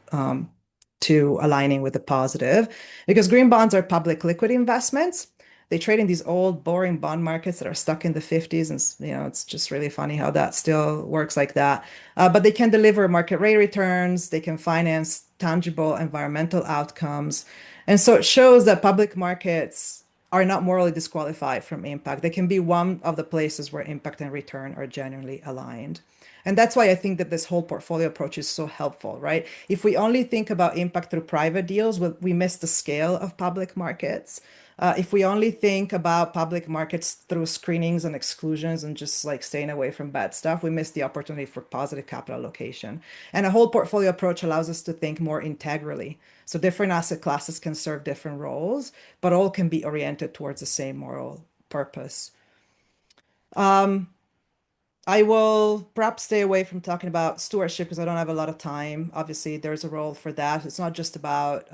to aligning with the positive, because green bonds are public liquid investments. They trade in these old, boring bond markets that are stuck in the 50s. And, it's just really funny how that still works like that. But they can deliver market rate returns. They can finance tangible environmental outcomes. And so it shows that public markets are not morally disqualified from impact. They can be one of the places where impact and return are genuinely aligned. And that's why I think that this whole portfolio approach is so helpful, right? If we only think about impact through private deals, we miss the scale of public markets. If we only think about public markets through screenings and exclusions and just like staying away from bad stuff, we miss the opportunity for positive capital allocation. And a whole portfolio approach allows us to think more integrally. So different asset classes can serve different roles, but all can be oriented towards the same moral purpose. I will perhaps stay away from talking about stewardship because I don't have a lot of time. Obviously, there's a role for that. It's not just about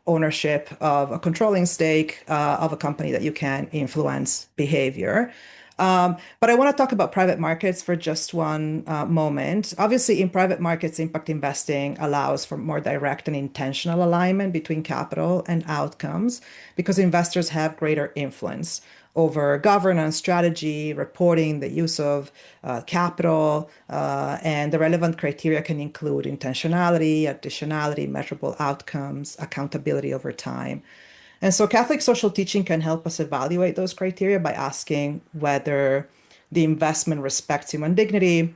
ownership of a controlling stake of a company that you can influence behavior. But I want to talk about private markets for just one moment. Obviously, in private markets, impact investing allows for more direct and intentional alignment between capital and outcomes because investors have greater influence over governance, strategy, reporting, the use of capital, and the relevant criteria can include intentionality, additionality, measurable outcomes, accountability over time. And so Catholic social teaching can help us evaluate those criteria by asking whether the investment respects human dignity,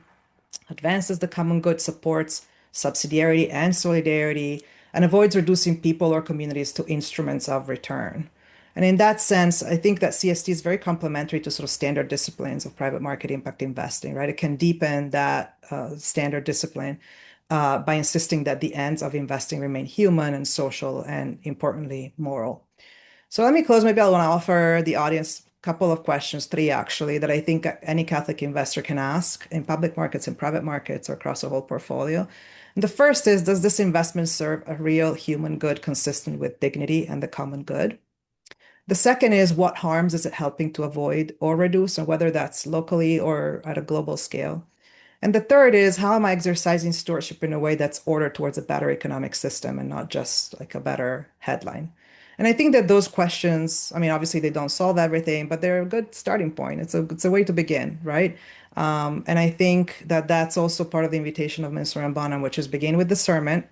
advances the common good, supports subsidiarity and solidarity, and avoids reducing people or communities to instruments of return. And in that sense, I think that CST is very complementary to sort of standard disciplines of private market impact investing, right? It can deepen that standard discipline by insisting that the ends of investing remain human and social and, importantly, moral. So let me close. Maybe I want to offer the audience a couple of questions, three actually, that I think any Catholic investor can ask in public markets and private markets or across a whole portfolio. And the first is, does this investment serve a real human good consistent with dignity and the common good? The second is, what harms is it helping to avoid or reduce, and whether that's locally or at a global scale? And the third is, how am I exercising stewardship in a way that's ordered towards a better economic system and not just like a better headline? And I think that those questions, I mean, obviously they don't solve everything, but they're a good starting point. It's a way to begin, right? And I think that that's also part of the invitation of Minister Rambanan, which is begin with discernment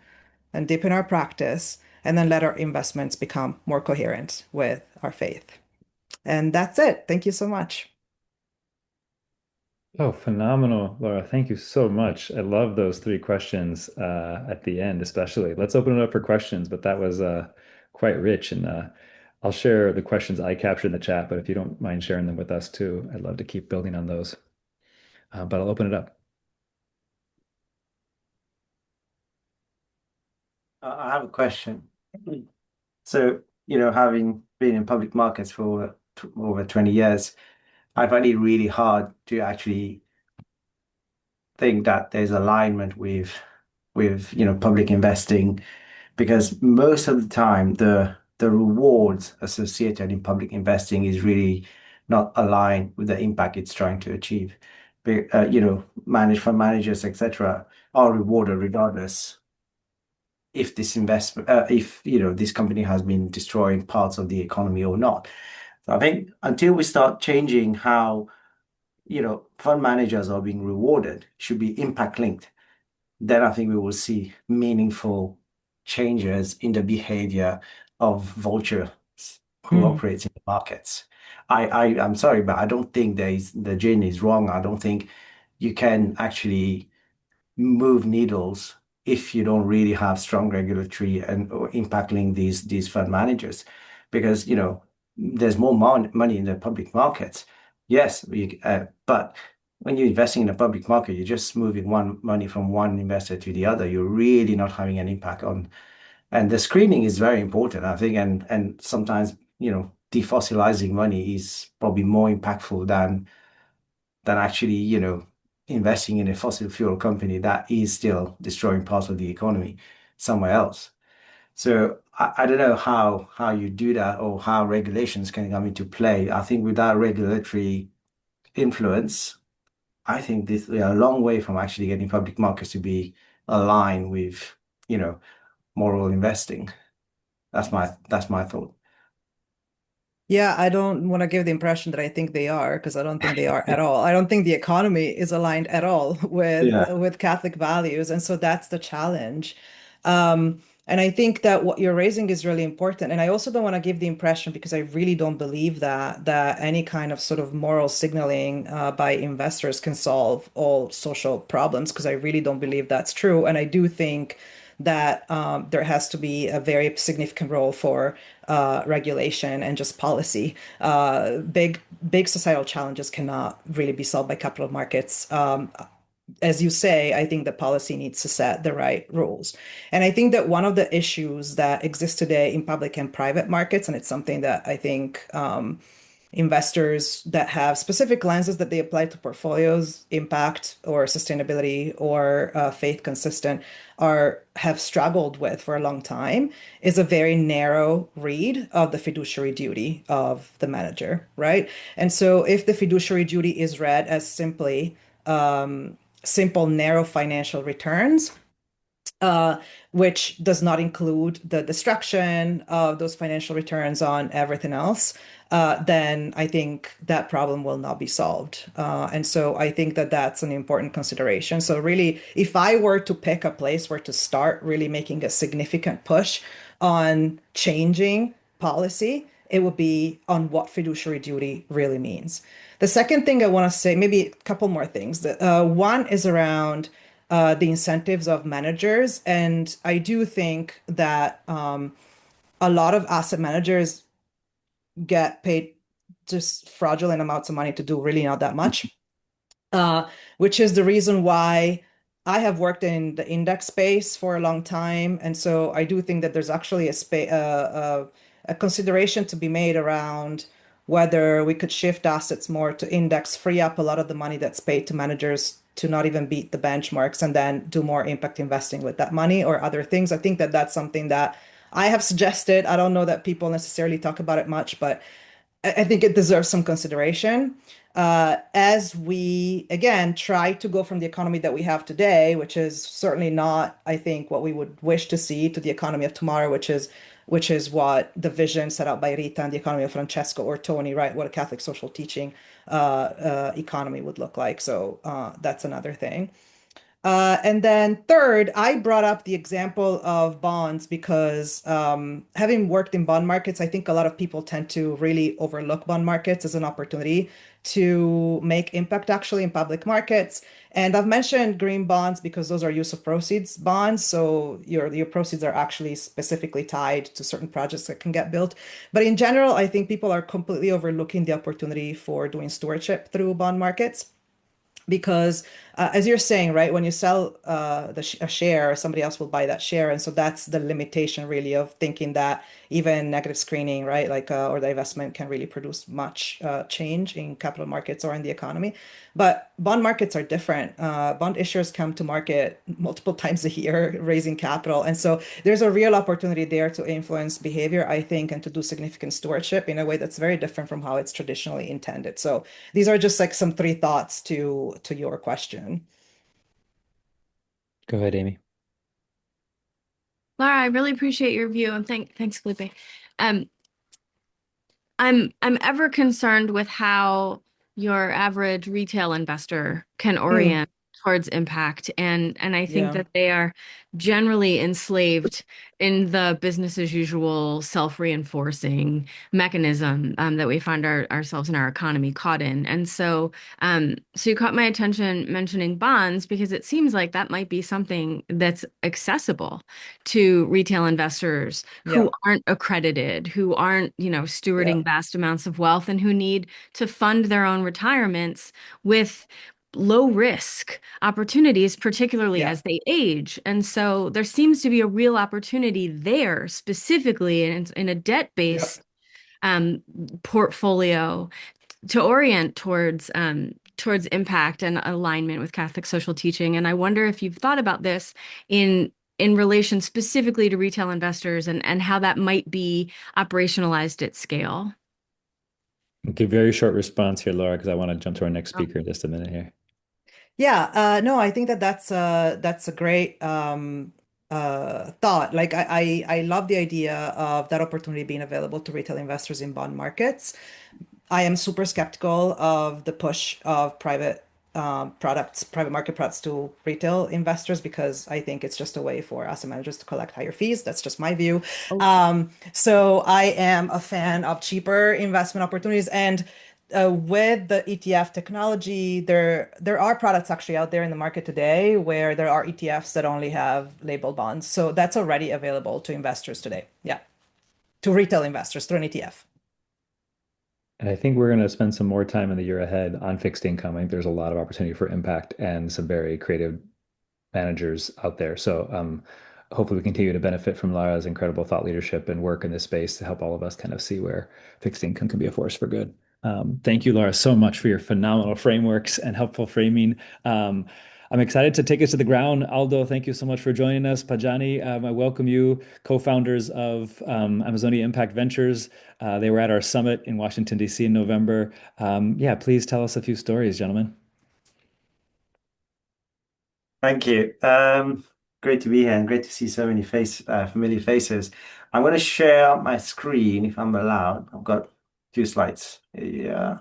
and deepen our practice, and then let our investments become more coherent with our faith. And that's it. Thank you so much. Oh, phenomenal, Laura. Thank you so much. I love those three questions at the end, especially. Let's open it up for questions, but that was quite rich. And I'll share the questions I captured in the chat, but if you don't mind sharing them with us too, I'd love to keep building on those. But I'll open it up. I have a question. So, having been in public markets for over 20 years, I find it really hard to actually think that there's alignment with public investing, because most of the time the rewards associated in public investing is really not aligned with the impact it's trying to achieve. Fund managers, etc., are rewarded regardless if this investment, if this company has been destroying parts of the economy or not. So I think until we start changing how fund managers are being rewarded, should be impact linked, then I think we will see meaningful changes in the behavior of vultures who operates in the markets. I'm sorry, but I don't think the gene is wrong. I don't think you can actually move needles if you don't really have strong regulatory and or impact link these fund managers, because there's more money in the public markets. Yes, but when you're investing in a public market, you're just moving money from one investor to the other. You're really not having an impact on, and the screening is very important, I think, and sometimes defossilizing money is probably more impactful than actually investing in a fossil fuel company that is still destroying parts of the economy somewhere else. So I don't know how you do that or how regulations can come into play. I think without regulatory influence, I think we are a long way from actually getting public markets to be aligned with, moral investing. That's my thought. Yeah, I don't want to give the impression that I think they are, because I don't think they are at all. I don't think the economy is aligned at all Yeah. with Catholic values, and so that's the challenge. And I think that what you're raising is really important. And I also don't want to give the impression, because I really don't believe that any kind of sort of moral signaling by investors can solve all social problems, because I really don't believe that's true. And I do think that there has to be a very significant role for regulation and just policy. Big societal challenges cannot really be solved by capital markets. As you say, I think the policy needs to set the right rules. And I think that one of the issues that exists today in public and private markets, and it's something that I think investors that have specific lenses that they apply to portfolios, impact or sustainability or faith consistent, are have struggled with for a long time, is a very narrow read of the fiduciary duty of the manager, right? And so if the fiduciary duty is read as simply simple, narrow financial returns, uh, which does not include the destruction of those financial returns on everything else, then I think that problem will not be solved. And so I think that that's an important consideration. So really, if I were to pick a place where to start really making a significant push on changing policy, it would be on what fiduciary duty really means. The second thing I want to say, maybe a couple more things. One is around the incentives of managers. And I do think that a lot of asset managers get paid just fraudulent amounts of money to do really not that much, which is the reason why I have worked in the index space for a long time. And so I do think that there's actually a consideration to be made around whether we could shift assets more to index, free up a lot of the money that's paid to managers to not even beat the benchmarks, and then do more impact investing with that money or other things. I think that that's something that I have suggested. I don't know that people necessarily talk about it much, but I think it deserves some consideration. As we, again, try to go from the economy that we have today, which is certainly not, I think, what we would wish to see, to the economy of tomorrow, which is what the vision set out by Rita and the economy of Francesco, or Tony, right? What a Catholic social teaching economy would look like. So that's another thing. And then third, I brought up the example of bonds because having worked in bond markets, I think a lot of people tend to really overlook bond markets as an opportunity to make impact actually in public markets. And I've mentioned green bonds because those are use of proceeds bonds. So your proceeds are actually specifically tied to certain projects that can get built. But in general, I think people are completely overlooking the opportunity for doing stewardship through bond markets. Because as you're saying, right, when you sell a share, somebody else will buy that share. And so that's the limitation really of thinking that even negative screening, right, like or the investment can really produce much change in capital markets or in the economy. But bond markets are different. Bond issuers come to market multiple times a year raising capital. And so there's a real opportunity there to influence behavior, I think, and to do significant stewardship in a way that's very different from how it's traditionally intended. So these are just like some three thoughts to your question. Go ahead, Amy. Laura, I really appreciate your view, and thanks, Felipe. Um, I'm ever concerned with how your average retail investor can orient towards impact, and I think Yeah. that they are generally enslaved in the business as usual self-reinforcing mechanism that we find ourselves in our economy caught in. And so so you caught my attention mentioning bonds because it seems like that might be something that's accessible to retail investors who Yeah. aren't accredited, who aren't, stewarding Yeah. vast amounts of wealth, and who need to fund their own retirements with low risk opportunities, particularly Yeah. as they age. And so there seems to be a real opportunity there, specifically in a Yeah. debt-based portfolio, to orient towards impact and alignment with Catholic social teaching. And I wonder if you've thought about this in relation specifically to retail investors, and how that might be operationalized at scale. Okay, very short response here, Laura, because I want to jump to our next speaker in just a minute here. Yeah, no, I think that that's a great thought. Like I love the idea of that opportunity being available to retail investors in bond markets. I am super skeptical of the push of private market products to retail investors because I think it's just a way for asset managers to collect higher fees. That's just my view. So I am a fan of cheaper investment opportunities. And with the ETF technology, there are products actually out there in the market today where there are ETFs that only have labeled bonds. So that's already available to investors today. Yeah, to retail investors through an ETF. And I think we're going to spend some more time in the year ahead on fixed income. I think there's a lot of opportunity for impact and some very creative managers out there. So hopefully we continue to benefit from Lara's incredible thought leadership and work in this space to help all of us kind of see where fixed income can be a force for good. Thank you, Lara, so much for your phenomenal frameworks and helpful framing. I'm excited to take us to the ground. Aldo, thank you so much for joining us. Pajani, I welcome you, co-founders of Amazonia Impact Ventures. They were at our summit in Washington, D.C. in November. Yeah, please tell us a few stories, gentlemen. Thank you. Great to be here and great to see so many familiar faces. I'm going to share my screen if I'm allowed. I've got two slides. Yeah.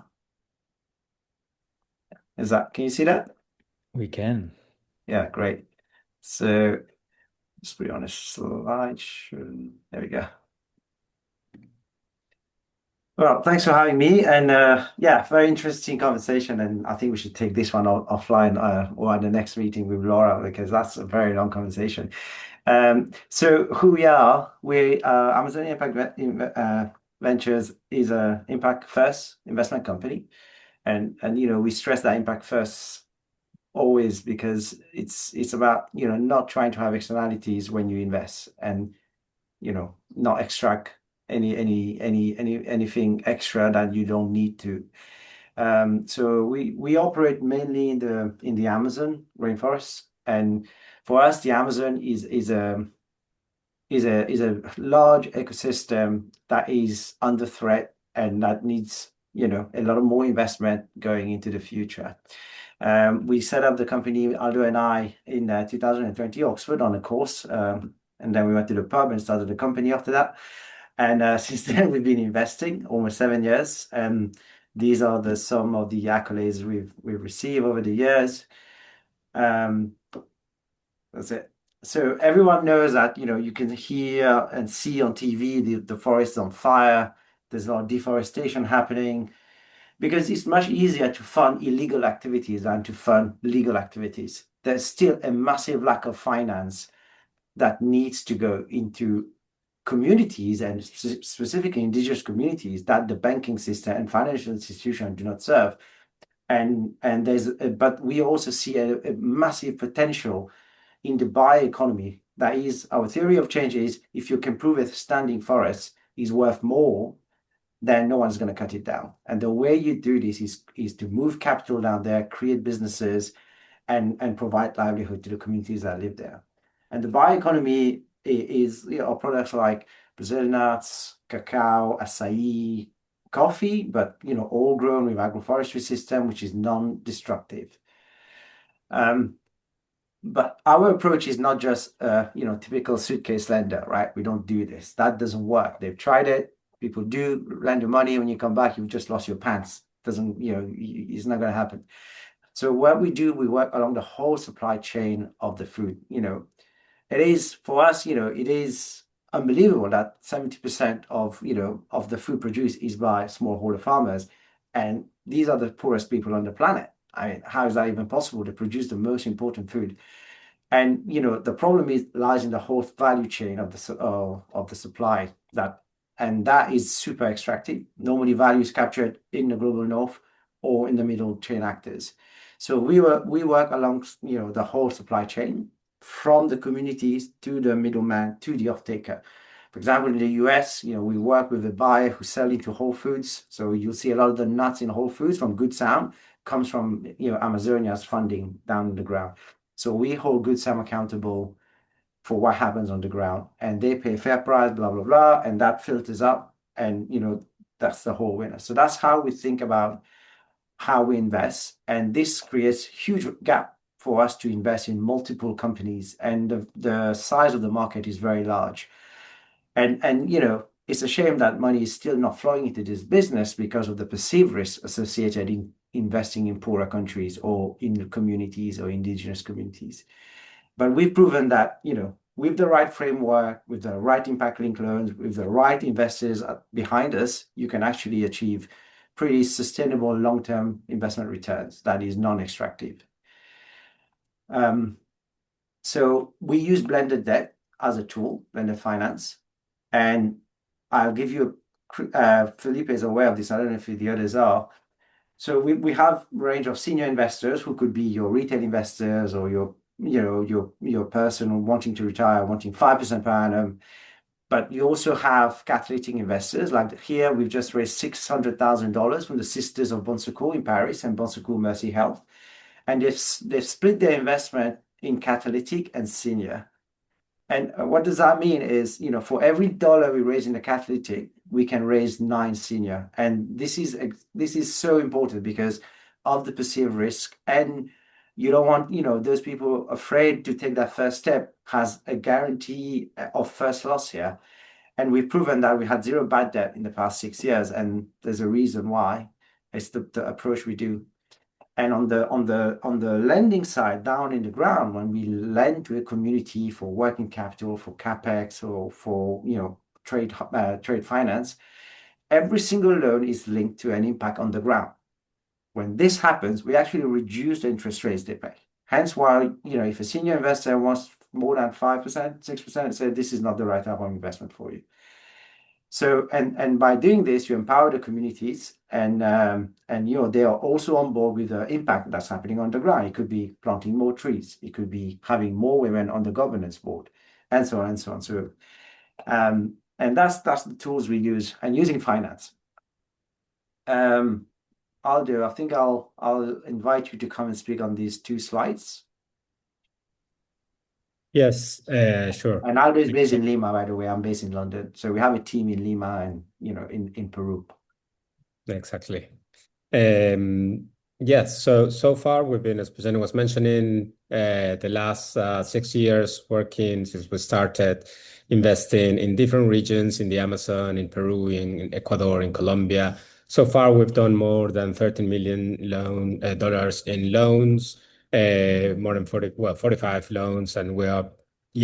Can you see that? We can. Yeah, great. So just put it on a slide. There we go. Well, thanks for having me. And yeah, very interesting conversation. And I think we should take this one offline or at the next meeting with Laura because that's a very long conversation. So who we are, Amazon Impact Ventures is an impact first investment company. And we stress that impact first always because it's about not trying to have externalities when you invest and not extract anything extra that you don't need to. So we operate mainly in the Amazon rainforest, and for us, the Amazon is a large ecosystem that is under threat and that needs a lot of more investment going into the future. We set up the company, Aldo and I, in 2020, Oxford, on a course, and then we went to the pub and started the company after that. And since then, we've been investing almost 7 years. These are some of the accolades we've received over the years. That's it. So everyone knows that you can hear and see on TV the forest on fire. There's a lot of deforestation happening because it's much easier to fund illegal activities than to fund legal activities. There's still a massive lack of finance that needs to go into communities and specifically indigenous communities that the banking system and financial institutions do not serve. But we also see a massive potential in the bioeconomy. That is, our theory of change is if you can prove a standing forest is worth more, then no one's going to cut it down. And the way you do this is to move capital down there, create businesses, and provide livelihood to the communities that live there. And the bioeconomy is products like Brazil nuts, cacao, acai, coffee, but all grown with agroforestry system, which is non-destructive. But our approach is not just typical suitcase lender, right? We don't do this. That doesn't work. They've tried it. People do lend you money. When you come back, you've just lost your pants. Doesn't it's not going to happen. So what we do, we work along the whole supply chain of the food. It is for us, it is unbelievable that 70% of the food produced is by smallholder farmers, and these are the poorest people on the planet. I mean, how is that even possible to produce the most important food? And the problem lies in the whole value chain of the supply that is super extractive. Normally, value is captured in the global north or in the middle chain actors. So we work along the whole supply chain from the communities to the middleman to the off-taker. For example, in the US, we work with a buyer who sells into Whole Foods. So you'll see a lot of the nuts in Whole Foods from Good Sound comes from Amazonia's funding down on the ground. So we hold Good Sound accountable for what happens on the ground, and they pay fair price, blah blah blah, and that filters up, and that's the whole winner. So that's how we think about how we invest, and this creates huge gap for us to invest in multiple companies, and the size of the market is very large. And it's a shame that money is still not flowing into this business because of the perceived risk associated in investing in poorer countries or in communities or indigenous communities. But we've proven that, with the right framework, with the right impact link loans, with the right investors behind us, you can actually achieve pretty sustainable long-term investment returns that is non-extractive. So we use blended debt as a tool, blended finance. And I'll give you, Felipe is aware of this, I don't know if the others are. So we have a range of senior investors who could be your retail investors or your person wanting to retire, wanting 5% per annum. But you also have catalytic investors. Like here, we've just raised $600,000 from the Sisters of Bon Secours in Paris and Bon Secours Mercy Health. And they've split their investment in catalytic and senior. And what does that mean is, for every dollar we raise in the catalytic, we can raise 9 senior. And this is so important because of the perceived risk. And you don't want, those people afraid to take that first step has a guarantee of first loss here. And we've proven that we had 0 bad debt in the past 6 years. And there's a reason why. It's the approach we do. And on the lending side, down in the ground, when we lend to a community for working capital, for capex, or for trade finance, every single loan is linked to an impact on the ground. When this happens, we actually reduce the interest rates they pay. Hence why, if a senior investor wants more than 5%, 6%, say this is not the right type of investment for you. So, and by doing this, you empower the communities, and they are also on board with the impact that's happening on the ground. It could be planting more trees, it could be having more women on the governance board, and so on and so on. So, and that's the tools we use, and using finance. Aldo, I think I'll invite you to come and speak on these 2 slides. Yes, sure. And Aldo is based in Lima, by the way. I'm based in London. So we have a team in Lima and, in Peru. Exactly. Yes, so far we've been, as Presenter was mentioning, the last 6 years working since we started investing in different regions in the Amazon, in Peru, in Ecuador, in Colombia. So far, we've done more than $13 million dollars in loans, more than 45 loans, and we are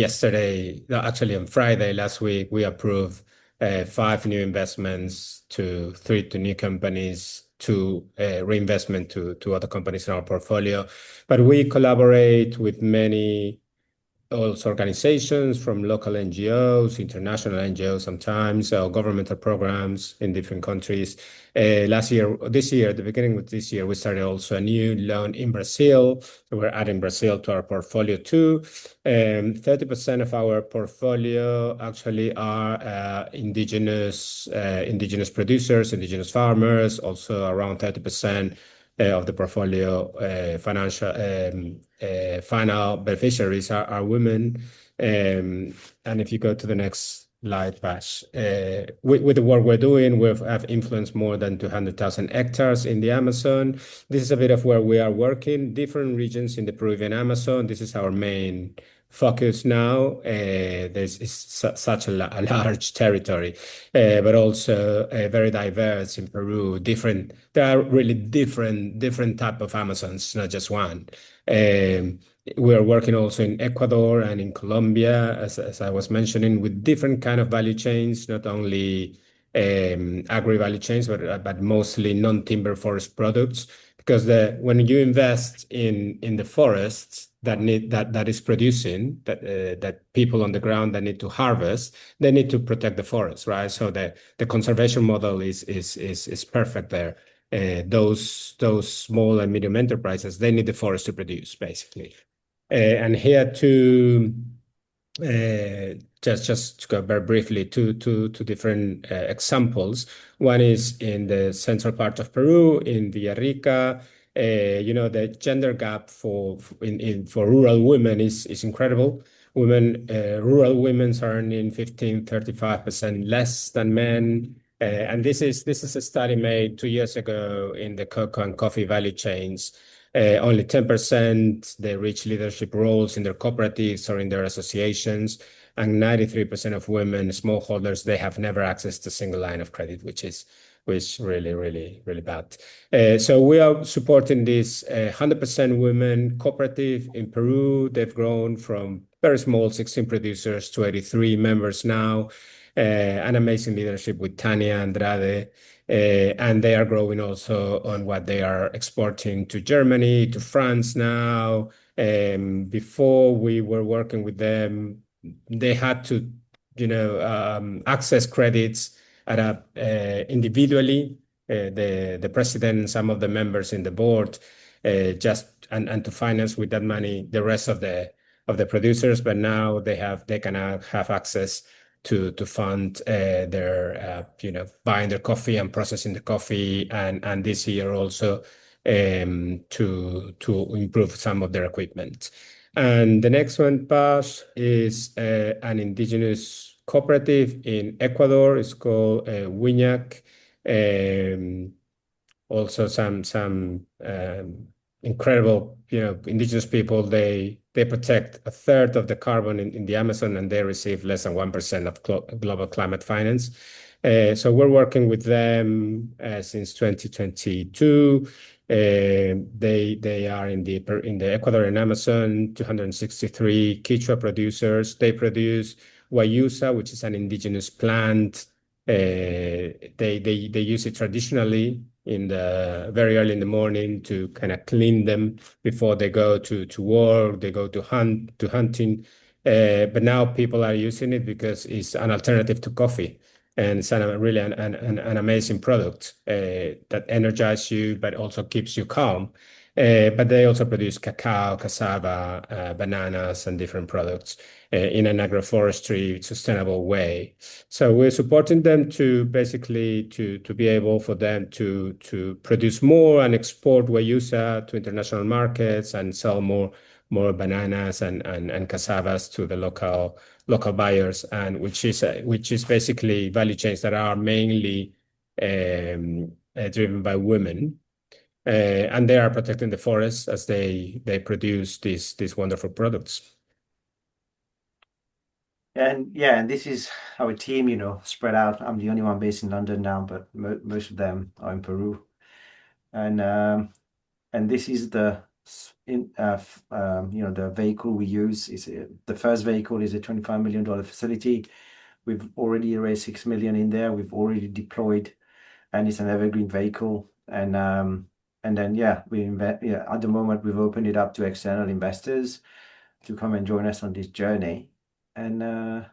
actually on Friday last week, we approved 5 new investments, 3 to new companies, 2 reinvestment to other companies in our portfolio. But we collaborate with many also organizations from local NGOs, international NGOs sometimes, or governmental programs in different countries. This year, at the beginning of this year, we started also a new loan in Brazil. So we're adding Brazil to our portfolio too. 30% of our portfolio actually are indigenous producers, indigenous farmers, also around 30% of the portfolio final beneficiaries are women. And if you go to the next slide, Vash, with the work we're doing, we have influenced more than 200,000 hectares in the Amazon. This is a bit of where we are working, different regions in the Peruvian Amazon. This is our main focus now. There's such a large territory, but also very diverse in Peru. There are really different type of Amazons, not just one. We are working also in Ecuador and in Colombia, as I was mentioning, with different kind of value chains, not only agri-value chains, but mostly non-timber forest products. Because when you invest in the forests that is producing, that people on the ground that need to harvest, they need to protect the forest, right? So the conservation model is perfect there. Those small and medium enterprises, they need the forest to produce, basically. And here to just to go very briefly two different examples. One is in the central part of Peru, in Villarrica. The gender gap for rural women is incredible. Rural women are earning 35% less than men. And this is a study made 2 years ago in the cocoa and coffee value chains. Only 10% they reach leadership roles in their cooperatives or in their associations, and 93% of women smallholders, they have never accessed a single line of credit, which is really, really, really bad. So we are supporting this 100% women cooperative in Peru. They've grown from very small 16 producers to 83 members now. An amazing leadership with Tania Andrade. And they are growing also on what they are exporting to Germany, to France now. Before we were working with them, they had to, access credits individually. The president and some of the members in the board, and to finance with that money the rest of the producers. But now they can have access to fund their buying their coffee and processing the coffee, and this year also to improve some of their equipment. And the next one, Pash, is an indigenous cooperative in Ecuador. It's called Wiñac. Also some incredible, indigenous people. They protect a third of the carbon in the Amazon, and they receive less than 1% of global climate finance. So we're working with them since 2022. They are in the Ecuadorian Amazon, 263 Quechua producers. They produce guayusa, which is an indigenous plant. They use it traditionally very early in the morning to kind of clean them before they go to work. They go to hunting. But now people are using it because it's an alternative to coffee. And it's really an amazing product that energizes you, but also keeps you calm. But they also produce cacao, cassava, bananas, and different products in an agroforestry sustainable way. So we're supporting them to basically to be able for them to produce more and export guayusa to international markets and sell more bananas and cassavas to the local buyers, and which is basically value chains that are mainly driven by women. And they are protecting the forests as they produce these wonderful products. And this is our team, spread out. I'm the only one based in London now, but most of them are in Peru. And this is the vehicle we use. The first vehicle is a $25 million facility. We've already raised 6 million in there. We've already deployed, and it's an evergreen vehicle. And then we invest. At the moment we've opened it up to external investors to come and join us on this journey. And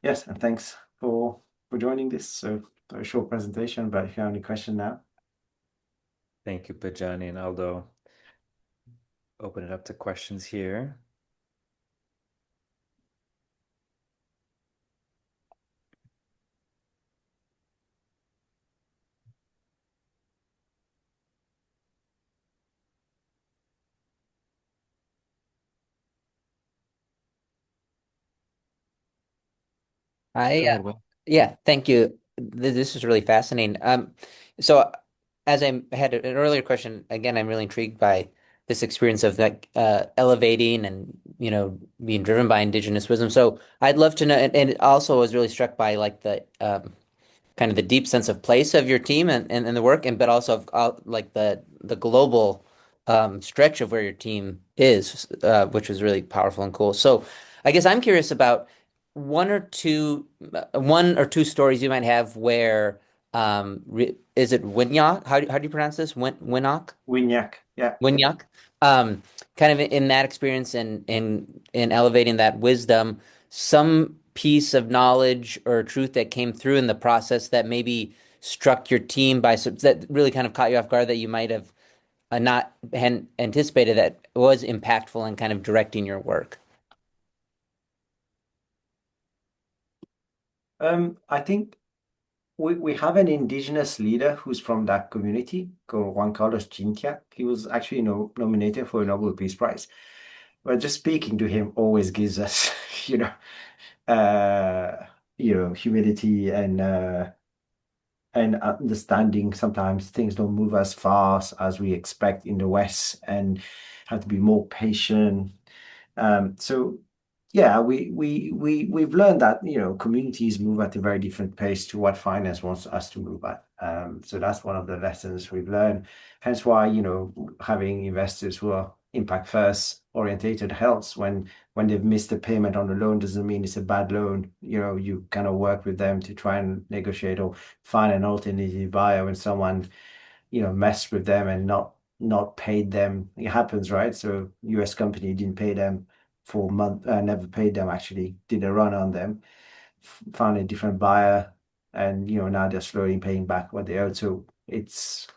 yes, and thanks for joining this. So a short presentation, but if you have any question now. Thank you, Pajani and Aldo. Open it up to questions here. Go ahead, Will. Yeah, thank you. This is really fascinating. So as I had an earlier question, again, I'm really intrigued by this experience of elevating and being driven by indigenous wisdom. So I'd love to know, and also was really struck by the kind of the deep sense of place of your team and the work, but also like the global stretch of where your team is, which was really powerful and cool. So I guess I'm curious about one or two stories you might have where is it Wiñac? How do you pronounce this? Wiñac? Wiñac, yeah. Wiñac. Kind of in that experience and in elevating that wisdom, some piece of knowledge or truth that came through in the process that maybe struck your team that really kind of caught you off guard that you might have not anticipated that was impactful in kind of directing your work. I think we have an indigenous leader who's from that community called Juan Carlos Chintia. He was actually nominated for a Nobel Peace Prize. But just speaking to him always gives us, humility and and understanding sometimes things don't move as fast as we expect in the West, and have to be more patient. So yeah, we've learned that, communities move at a very different pace to what finance wants us to move at. So that's one of the lessons we've learned. Hence why, having investors who are impact first orientated helps. When they've missed a payment on the loan doesn't mean it's a bad loan. You kind of work with them to try and negotiate or find an alternative buyer when someone, messed with them and not paid them. It happens, right? So US company didn't pay them for a month, never paid them, actually, did a run on them, found a different buyer, and now they're slowly paying back what they owed. So it's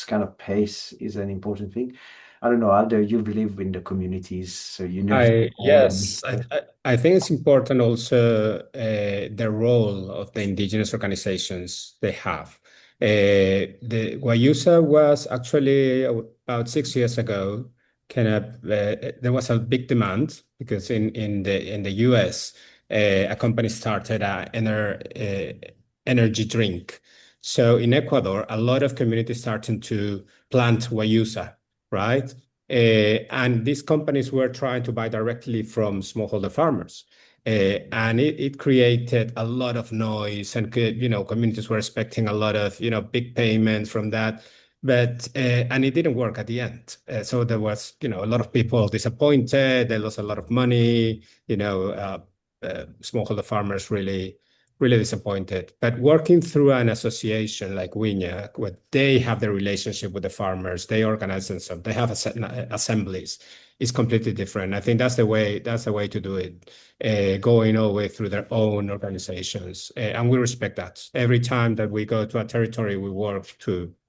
kind of pace is an important thing. I don't know, Aldo, you live in the communities, so you know I more than me. yes, I think it's important also the role of the indigenous organizations they have. The Guayusa was actually about 6 years ago. Kind of there was a big demand because in the US, a company started a energy drink. So in Ecuador, a lot of communities starting to plant Guayusa, right? And these companies were trying to buy directly from smallholder farmers. And it created a lot of noise, and communities were expecting a lot of big payments from that, but and it didn't work at the end. So there was a lot of people disappointed. They lost a lot of money. Smallholder farmers really disappointed. But working through an association like WINA, where they have the relationship with the farmers, they organize themselves, they have assemblies, is completely different. I think that's the way to do it, going all the way through their own organizations. And we respect that. Every time that we go to a territory, we work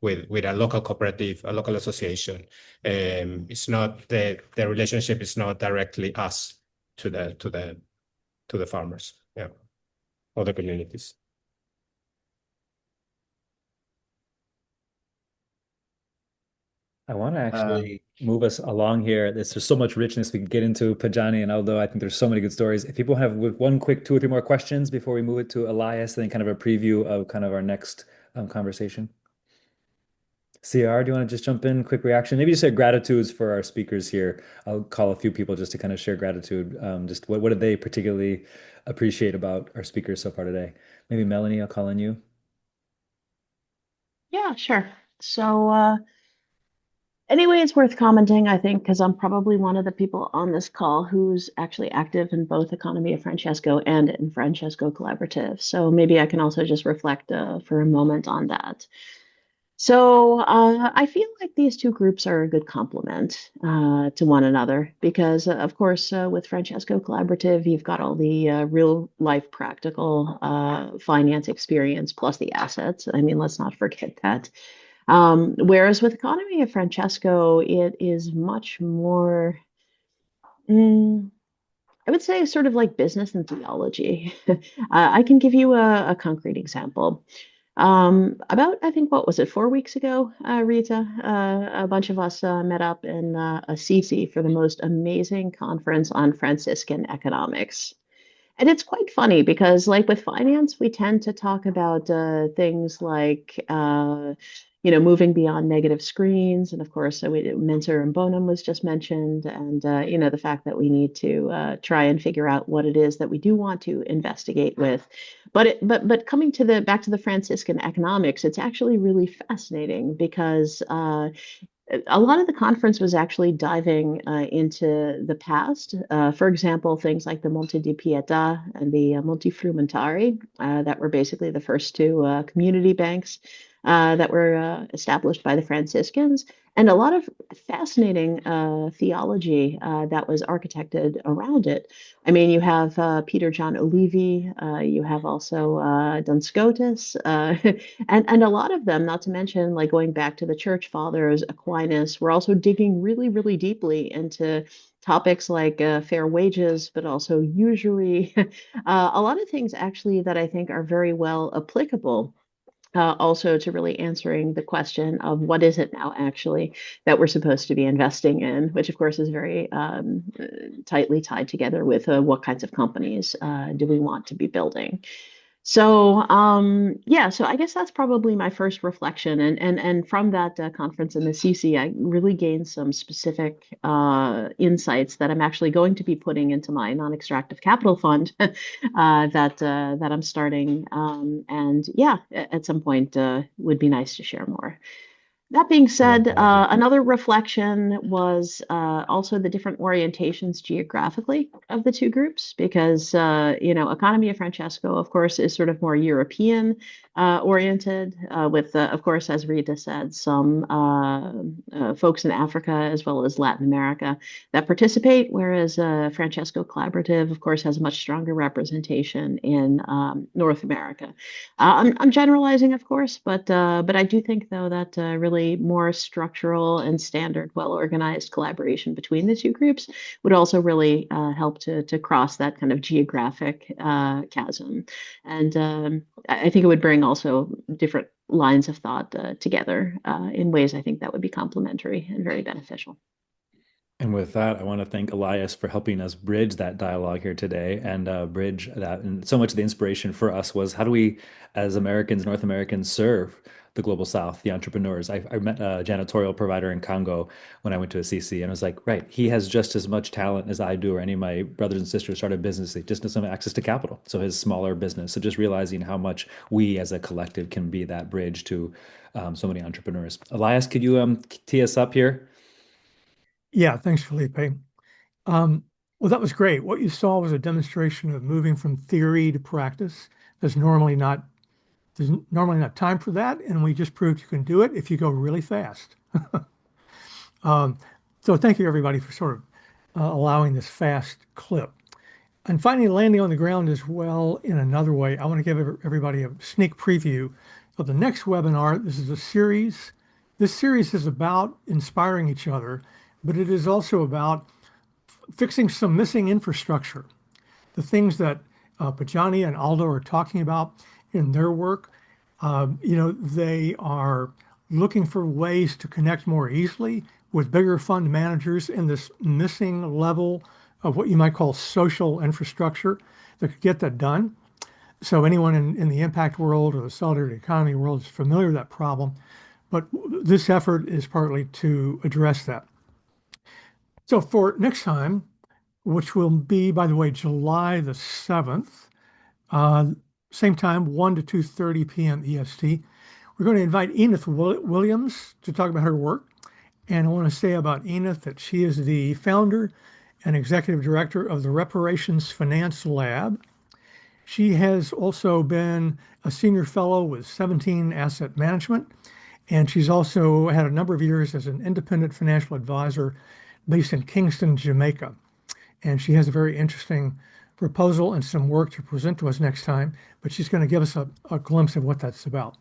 with a local cooperative, a local association. It's not the relationship is not directly us to the farmers. Yeah. Other communities. I want to actually move us along here. There's so much richness we could get into, Pajani and Aldo. I think there's so many good stories. If people have one quick 2 or 3 more questions before we move it to Elias, and then kind of a preview of kind of our next conversation. CR, do you want to just jump in? Quick reaction. Maybe just say gratitudes for our speakers here. I'll call a few people just to kind of share gratitude. Just what did they particularly appreciate about our speakers so far today? Maybe Melanie, I'll call on you. Yeah, sure. So anyway, it's worth commenting, I think, because I'm probably one of the people on this call who's actually active in both Economy of Francesco and in Francesco Collaborative. So maybe I can also just reflect for a moment on that. So I feel like these two groups are a good complement to one another because, of course, with Francesco Collaborative, you've got all the real life practical finance experience plus the assets. I mean, let's not forget that. Whereas with Economy of Francesco, it is much more, I would say, sort of like business and theology. I can give you a concrete example. About, I think, what was it, 4 weeks ago, Rita? A bunch of us met up in Assisi for the most amazing conference on Franciscan economics. And it's quite funny because, like with finance, we tend to talk about things like, moving beyond negative screens. And of course, Mentor and Bonum was just mentioned. And, the fact that we need to try and figure out what it is that we do want to investigate with. But coming back to the Franciscan economics, it's actually really fascinating because a lot of the conference was actually diving into the past. For example, things like the Monte di Pietà and the Monte Frumentari, that were basically the first two community banks that were established by the Franciscans, and a lot of fascinating theology that was architected around it. I mean, you have Peter John Olivi, you have also Duns Scotus, and a lot of them, not to mention like going back to the Church Fathers, Aquinas, we're also digging really, really deeply into topics like fair wages, but also usury. A lot of things actually that I think are very well applicable also to really answering the question of what is it now actually that we're supposed to be investing in, which of course is very tightly tied together with what kinds of companies do we want to be building. So, yeah, so I guess that's probably my first reflection. And from that conference in the CC, I really gained some specific insights that I'm actually going to be putting into my non-extractive capital fund that I'm starting. And yeah, at some point would be nice to share more. That being said, another reflection was also the different orientations geographically of the two groups, because Economy of Francesco, of course, is sort of more European oriented, with, of course, as Rita said, some folks in Africa as well as Latin America that participate, whereas Francesco Collaborative, of course, has a much stronger representation in North America. I'm generalizing, of course, but I do think though that really more structural and standard, well-organized collaboration between the two groups would also really help to cross that kind of geographic chasm, and I think it would bring also different lines of thought together in ways I think that would be complementary and very beneficial. And with that, I want to thank Elias for helping us bridge that dialogue here today and bridge that. And so much of the inspiration for us was how do we, as Americans, North Americans, serve the global South, the entrepreneurs? I met a janitorial provider in Congo when I went to a CC, and I was like, right, he has just as much talent as I do, or any of my brothers and sisters started business. He just doesn't have access to capital. So his smaller business. So just realizing how much we as a collective can be that bridge to so many entrepreneurs. Elias, could you tee us up here? Yeah, thanks, Felipe. Well, that was great. What you saw was a demonstration of moving from theory to practice. There's normally not time for that, and we just proved you can do it if you go really fast. So thank you, everybody, for sort of allowing this fast clip. And finally, landing on the ground as well in another way, I want to give everybody a sneak preview of the next webinar. This is a series. This series is about inspiring each other, but it is also about fixing some missing infrastructure. The things that Pajani and Aldo are talking about in their work, they are looking for ways to connect more easily with bigger fund managers in this missing level of what you might call social infrastructure that could get that done. So anyone in the impact world or the solidarity economy world is familiar with that problem, but this effort is partly to address that. So for next time, which will be, by the way, July the 7th, same time, 1 to 2:30 p.m. EST, we're going to invite Enith Williams to talk about her work. And I want to say about Enith that she is the founder and executive director of the Reparations Finance Lab. She has also been a senior fellow with 17 Asset Management, and she's also had a number of years as an independent financial advisor based in Kingston, Jamaica. And she has a very interesting proposal and some work to present to us next time, but she's going to give us a glimpse of what that's about.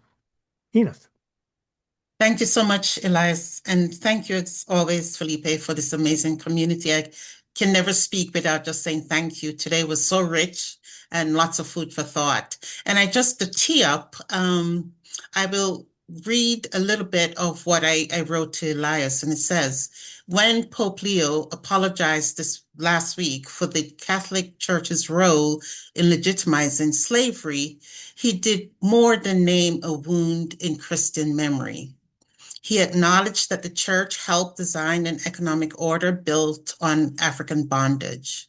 Enith. Thank you so much, Elias. And thank you, as always, Felipe, for this amazing community. I can never speak without just saying thank you. Today was so rich and lots of food for thought. And to tee up, I will read a little bit of what I wrote to Elias. And it says, when Pope Leo apologized this last week for the Catholic Church's role in legitimizing slavery, he did more than name a wound in Christian memory. He acknowledged that the church helped design an economic order built on African bondage.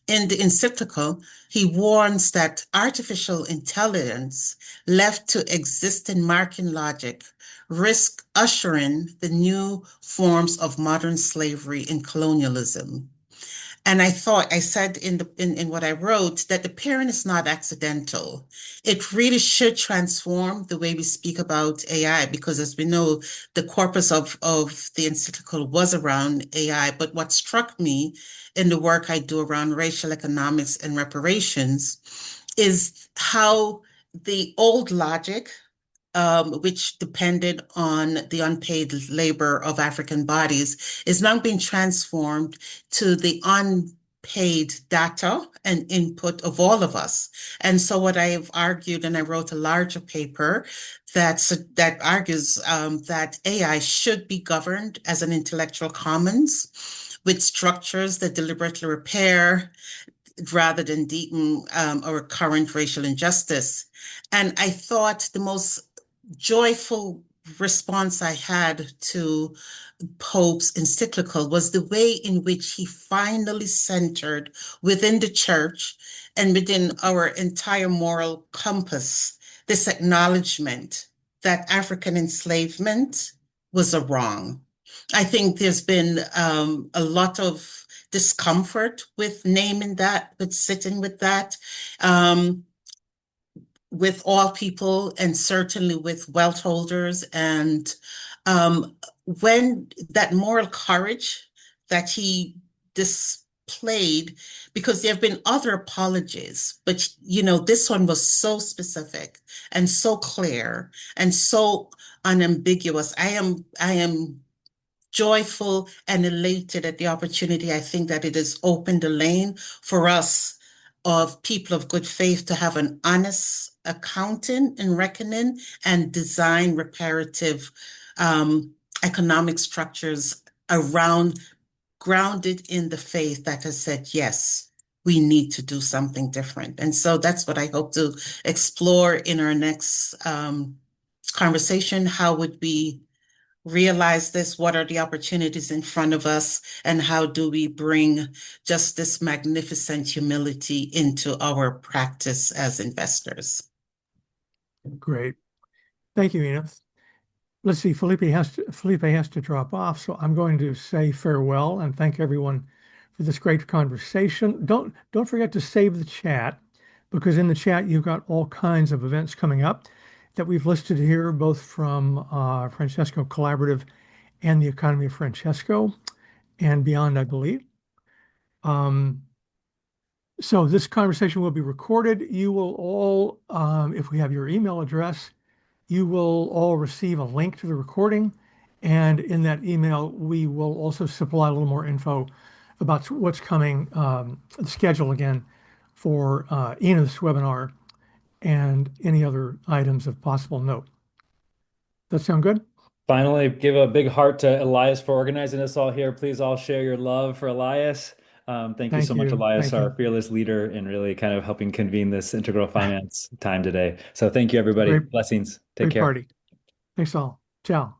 In the encyclical, he warns that artificial intelligence left to existing market logic risk ushering the new forms of modern slavery and colonialism. And I said in what I wrote that the pairing is not accidental. It really should transform the way we speak about AI, because as we know, the corpus of the encyclical was around AI. But what struck me in the work I do around racial economics and reparations is how the old logic, which depended on the unpaid labor of African bodies, is now being transformed to the unpaid data and input of all of us. And so what I've argued, and I wrote a larger paper that argues that AI should be governed as an intellectual commons with structures that deliberately repair rather than deepen our current racial injustice. And I thought the most joyful response I had to Pope's encyclical was the way in which he finally centered within the church and within our entire moral compass this acknowledgement that African enslavement was a wrong. I think there's been a lot of discomfort with naming that, with sitting with that. With all people and certainly with wealth holders. And when that moral courage that he displayed, because there have been other apologies, but this one was so specific and so clear and so unambiguous. I am joyful and elated at the opportunity. I think that it has opened a lane for us of people of good faith to have an honest accounting and reckoning and design reparative economic structures around grounded in the faith that has said, yes, we need to do something different. And so that's what I hope to explore in our next conversation. How would we realize this? What are the opportunities in front of us? And how do we bring just this magnificent humility into our practice as investors? Great. Thank you, Edith. Let's see, Felipe has to drop off, so I'm going to say farewell and thank everyone for this great conversation. Don't forget to save the chat, because in the chat you've got all kinds of events coming up that we've listed here, both from Francesco Collaborative and the Economy of Francesco and beyond, I believe. So this conversation will be recorded. You will all, if we have your email address, you will all receive a link to the recording. And in that email, we will also supply a little more info about what's coming, the schedule again for Edith's webinar and any other items of possible note. That sound good? Finally, give a big heart to Elias for organizing us all here. Please all share your love for Elias. Thank you so much, Elias, our fearless leader in really kind of helping convene this integral finance time today. So thank you, everybody. Blessings. Take care. Great party. Thanks all. Ciao.